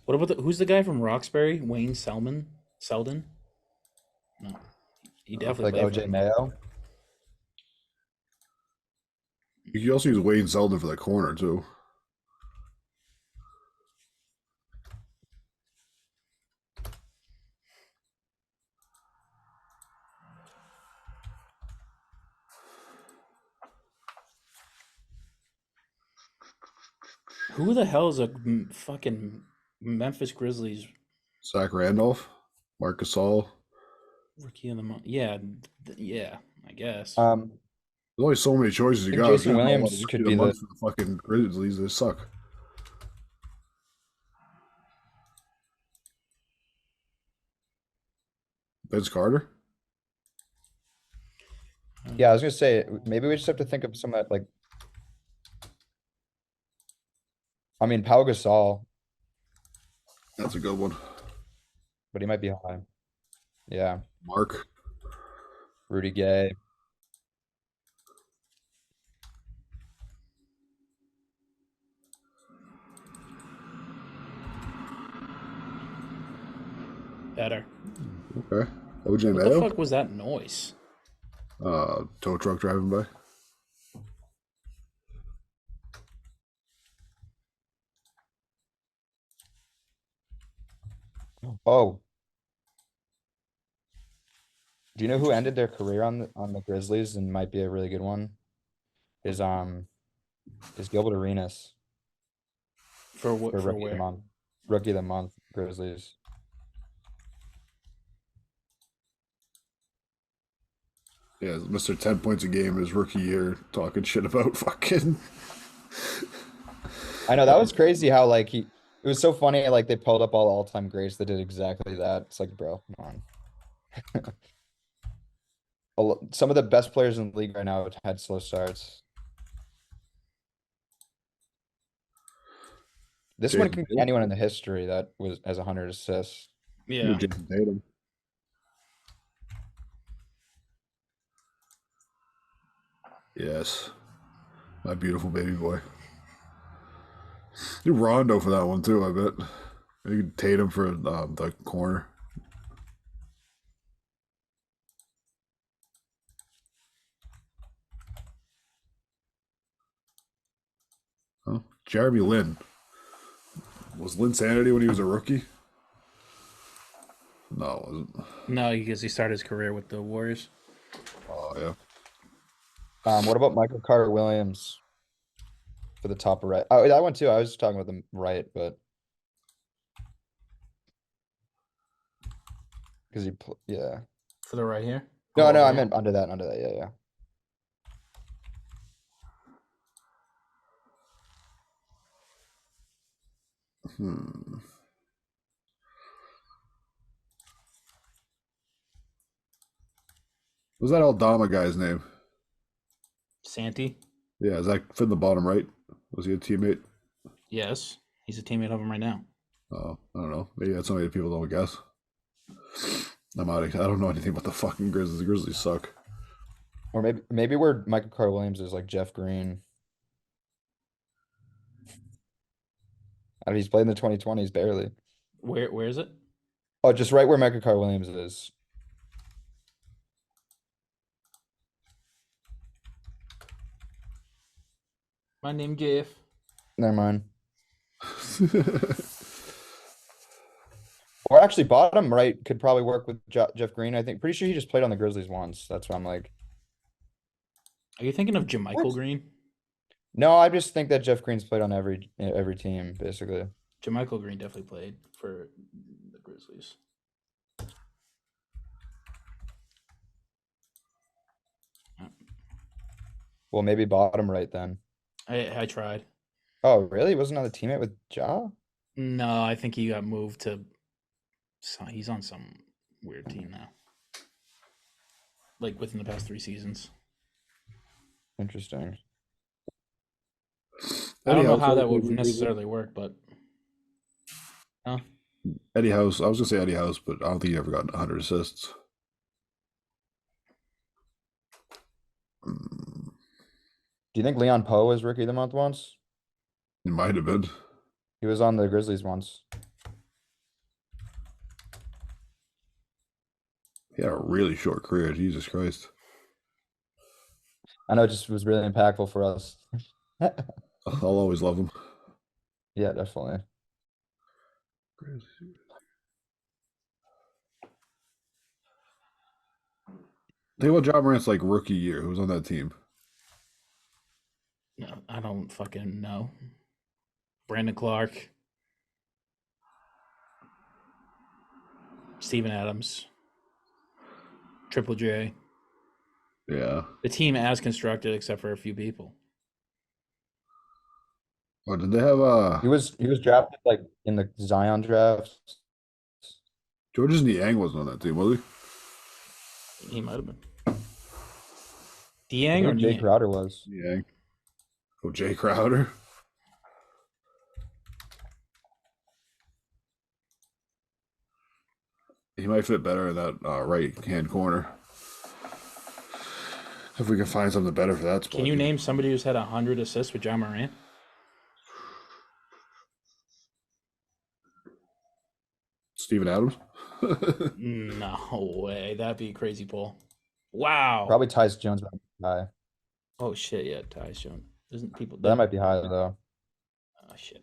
What about who's the guy from Roxbury? Wayne Selden? No, he definitely Like played for OJ him. Mayo? You can also use Wayne Selden for the corner too. Who the hell is a fucking Memphis Grizzlies Zach Randolph, Marcus Gasol. rookie of the month? Yeah, yeah, I guess. There's only so many choices you I think got. If Jason you're gonna want Williams rookie could of the be the. month for the fucking Grizzlies, they suck. Vince Carter. Yeah, I was gonna say maybe we just have to think of some like. I mean, Pau Gasol, That's a good one. but he might be high. Yeah, Mark. Rudy Gay. Better. Okay. OJ What the Mayo. fuck was that noise? Tow truck driving by. Oh, do you know who ended their career on the Grizzlies and might be a really good one? Is Gilbert Arenas For what? for For rookie of the where? month. Rookie of the month, Grizzlies. Yeah, Mr. 10 points a game his rookie year, talking shit about fucking. I know that was crazy how like it was so funny like they pulled up all-time greats that did exactly that. It's like, bro, come on. Some of the best players in the league right now have had slow starts. This one Jason can be Tatum. anyone in the history that was has 100 assists. Yeah. Jason Tatum. Yes. My beautiful baby boy. Do Rondo for that one too, I bet. You could Tatum for the corner. Oh, Jeremy Lin. Was Lin Sanity when he was a rookie? No, it wasn't. No, because he started his career with the Warriors. Oh, yeah. What about Michael Carter Williams for the top right? Oh, that one too. I was talking about the right, but because yeah. For the right here. No, Oh, no, over I here? meant under that, yeah, yeah. Hmm. Was that Aldama guy's name? Santi. Yeah, is that fit in the bottom right? Was he a teammate? Yes, he's a teammate of him right now. Oh, I don't know. Maybe that's something that people don't guess. I'm out of, I don't know anything about the fucking Grizzlies. The Grizzlies suck. Or maybe where Michael Carter Williams is like Jeff Green. I mean, he's played in the 2020s barely. Where is it? Oh, just right where Michael Carter Williams is. My name Jeff. Never mind. Or actually, bottom right could probably work with Jeff Green. I think pretty sure he just played on the Grizzlies once. That's why I'm like, Are you thinking of Jermichael Green? no, I just think that Jeff Green's played on every team basically. Jermichael Green definitely played for the Grizzlies. Well, maybe bottom right then. I tried. Oh, really? He wasn't on the teammate with Ja? No, I think he got moved to. He's on some weird team now. Like within the past 3 seasons. Interesting. I don't know how that would Eddie necessarily work, but House. I was gonna say Eddie House, but I don't think he ever got 100 assists. Do you think Leon Poe was Rookie of the Month once? He might have been. He was on the Grizzlies once. He had a really short career. Jesus Christ. I know it just was really impactful for us. I'll always love him. Yeah, definitely. Think about John Morant's like rookie year. Who was on that team? no, I don't fucking know. Brandon Clark, Steven Adams, Triple J. Yeah. The team as constructed, except for a few people. Or did they have He was drafted like in the Zion draft. Georges Niang wasn't on that team, was he? He might have been. I Dieng or think Jay Niang? Crowder was. Niang. Oh, Jay Crowder. He might fit better in that right hand corner. If we can find something better for that spot. Can you name somebody who's had 100 assists with John Moran? Steven Adams? No way. That'd be a crazy pull. Wow. Probably Tyus Jones might be high. Oh shit, yeah, Tyus Jones. Isn't people That might be high though. Oh shit.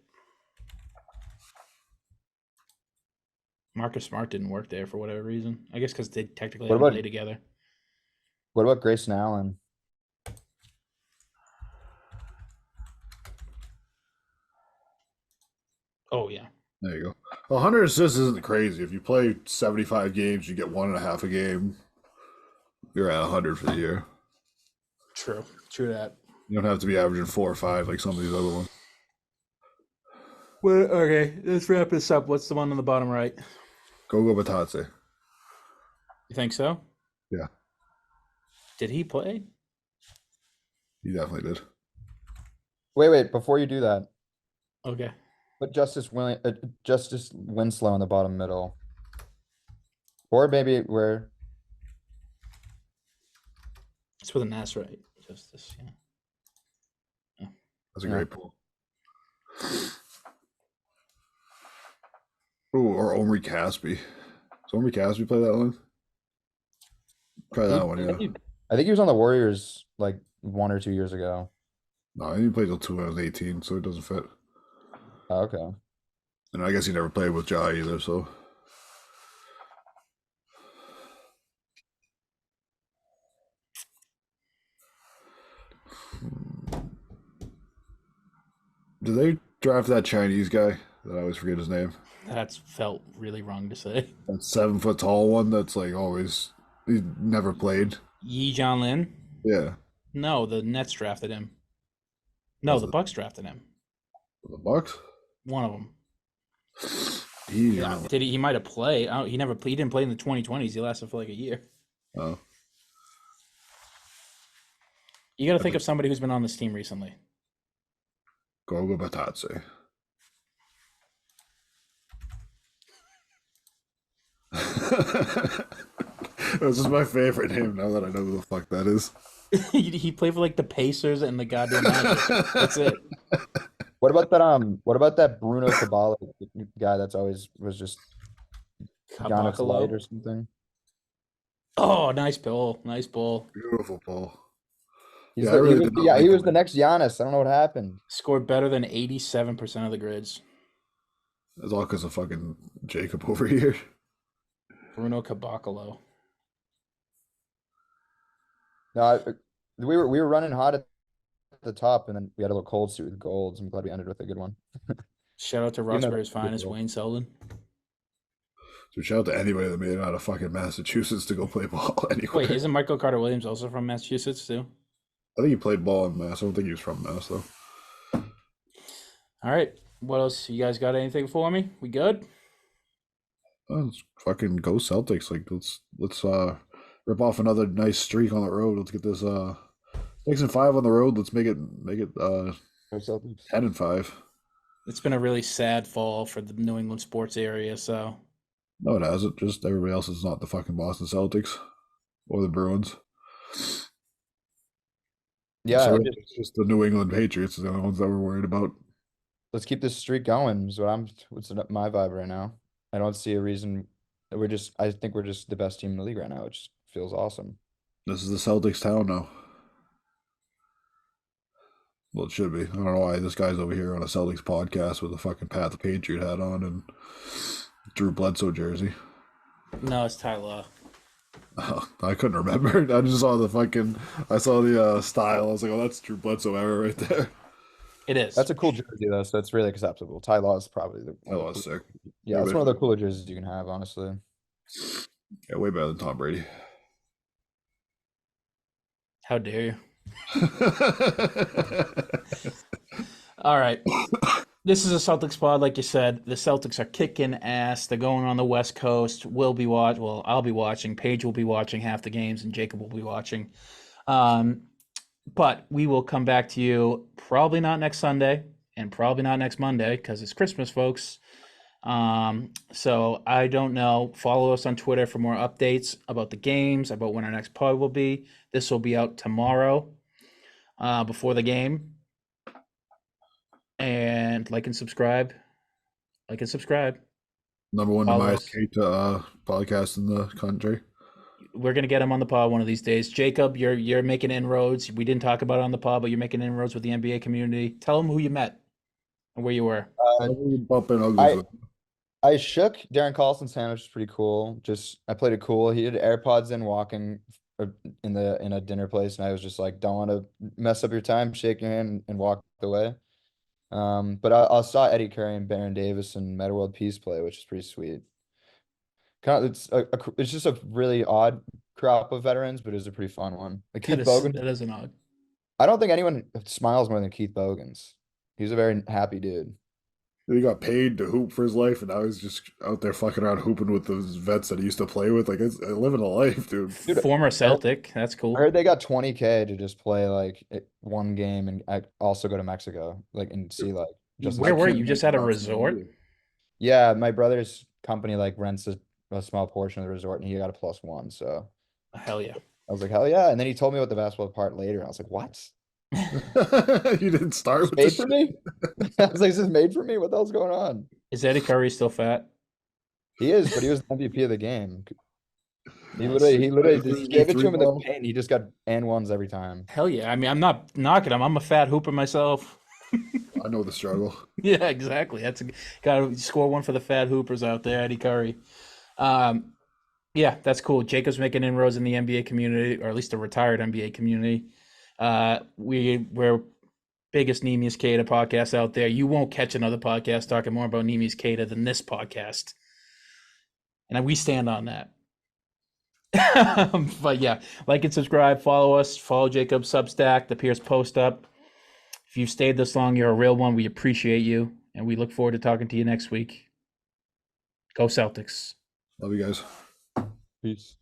Marcus Smart didn't work there for whatever reason. I guess because they technically What haven't about- played together. What about Grayson Allen? Oh yeah. There you go. 100 assists isn't crazy. If you play 75 games, you get 1.5 a game. You're at 100 for the year. True. True that. You don't have to be averaging 4 or 5 like some of these other ones. Well, okay, let's wrap this up. What's the one on the bottom right? Gogo Batadze. You think so? Yeah. Did he play? He definitely did. Wait, before you do that, Okay. put Justice Winslow in the bottom middle. Or maybe where It's with an S, right? Justice, yeah. That's a Yeah. great pull. Ooh, or Omri Caspi. Does Omri Caspi play that one? Try that one, yeah. I think he was on the Warriors like 1 or 2 years ago. No, he didn't play till 2018, so it doesn't fit. Oh, okay. And I guess he never played with Jai either, so. Did they draft that Chinese guy? That I always forget his name. That's felt really wrong to say. That 7 foot tall one that's like always, he never played. Yi Jianlin? Yeah. No, the Nets drafted him. No, Was the it- Bucks drafted him. The Bucks? One of them. He, Did he? He might have played. He never. He didn't play in the 2020s. He lasted for like a year. oh. You got to think of somebody who's been on this team recently. Gogo Batadze. This is my favorite name now that I know who the fuck that is. He played for like the Pacers and the goddamn Magic. That's it. What about that? What about that Bruno Caballa guy that's always was just Giannis Light or Kabakalo. something? Oh, nice pull. Nice pull. Beautiful pull. He's Yeah, the, I really he was, did not yeah, like he was him. the next Giannis. I don't know what happened. Scored better than 87% of the grids. It's all because of fucking Jacob over here. Bruno Caboclo. No, we were running hot at the top, and then we had a little cold suit with golds. I'm glad we ended with a good one. Shout out to You know, Rossbury's finest, beautiful. Wayne Selden. So shout out to anybody that made it out of fucking Massachusetts to go play ball anyway. Wait, isn't Michael Carter Williams also from Massachusetts too? I think he played ball in Mass. I don't think he was from Mass though. All right. What else? You guys got anything for me? We good? Oh, let's fucking go Celtics. Like let's rip off another nice streak on the road. Let's get this 6-5 on the road. Let's make it 10-5. It's been a really sad fall for the New England sports area, so No, it hasn't. Just everybody else is not the fucking Boston Celtics or the Bruins. Yeah, So I just- it's just the New England Patriots are the only ones that we're worried about. let's keep this streak going. Is what's my vibe right now. I don't see a reason. I think we're just the best team in the league right now, which feels awesome. This is the Celtics town now. Well, it should be. I don't know why this guy's over here on a Celtics podcast with a fucking Pat the Patriot hat on and Drew Bledsoe jersey. no, it's Ty Law. I couldn't remember. I just saw I saw the style. I was like, oh, that's Drew Bledsoe era right there. It is. That's a cool jersey though, so it's really acceptable. Ty Law is probably the That was sick. yeah, it's one of the cooler jerseys you can have, honestly. Yeah, way better than Tom Brady. How dare you? All right. This is a Celtics pod, like you said. The Celtics are kicking ass. They're going on the West Coast. We'll be watching. Well, I'll be watching. Paige will be watching half the games, and Jacob will be watching. But we will come back to you probably not next Sunday and probably not next Monday because it's Christmas, folks. So I don't know. Follow us on Twitter for more updates about the games, about when our next pod will be. This will be out tomorrow, before the game. And like and subscribe. Like and subscribe. Number one Follow Demise us. Keita podcast in the country. We're gonna get him on the pod one of these days. Jacob, you're making inroads. We didn't talk about it on the pod, but you're making inroads with the NBA community. Tell them who you met and where you were. Bumping uglies with. I shook Darren Carlson's hand, which is pretty cool. I played it cool. He had AirPods in walking in a dinner place, and I was just like, don't want to mess up your time, shake your hand and walk away. But I saw Eddie Curry and Baron Davis and Meta World Peace play, which is pretty sweet. It's just a really odd crop of veterans, but it was a pretty fun one. Like Keith Bogans, That is an odd. I don't think anyone smiles more than Keith Bogans. He's a very happy dude. He got paid to hoop for his life, and now he's just out there fucking around hooping with those vets that he used to play with. Like, it's living a life, dude. Former Celtic. That's cool. I heard they got $20K to just play like one game and also go to Mexico, like and see like just. Where were you? Just at a resort? Yeah, my brother's company like rents a small portion of the resort, and he got a +1. So Hell yeah. I was like, hell yeah! And then he told me about the basketball part later, and I was like, what? You didn't start with Made this for shit? me? I was like, is this made for me? What the hell's going on? Is Eddie Curry still fat? He is, but he was the MVP of the game. He Nice. literally just gave it to him in the ball? paint. He just got and ones every time. Hell yeah. I mean, I'm not knocking him. I'm a fat hooper myself. I know the struggle. Yeah, exactly. Gotta score one for the fat hoopers out there, Eddie Curry. Yeah, that's cool. Jacob's making inroads in the NBA community, or at least the retired NBA community. We're biggest Neemius Keita podcast out there. You won't catch another podcast talking more about Neemius Keita than this podcast. And we stand on that. But yeah, like and subscribe, follow us, follow Jacob's Substack, the Pierce Post Up. If you've stayed this long, you're a real one. We appreciate you, and we look forward to talking to you next week. Go Celtics. Love you guys. Peace.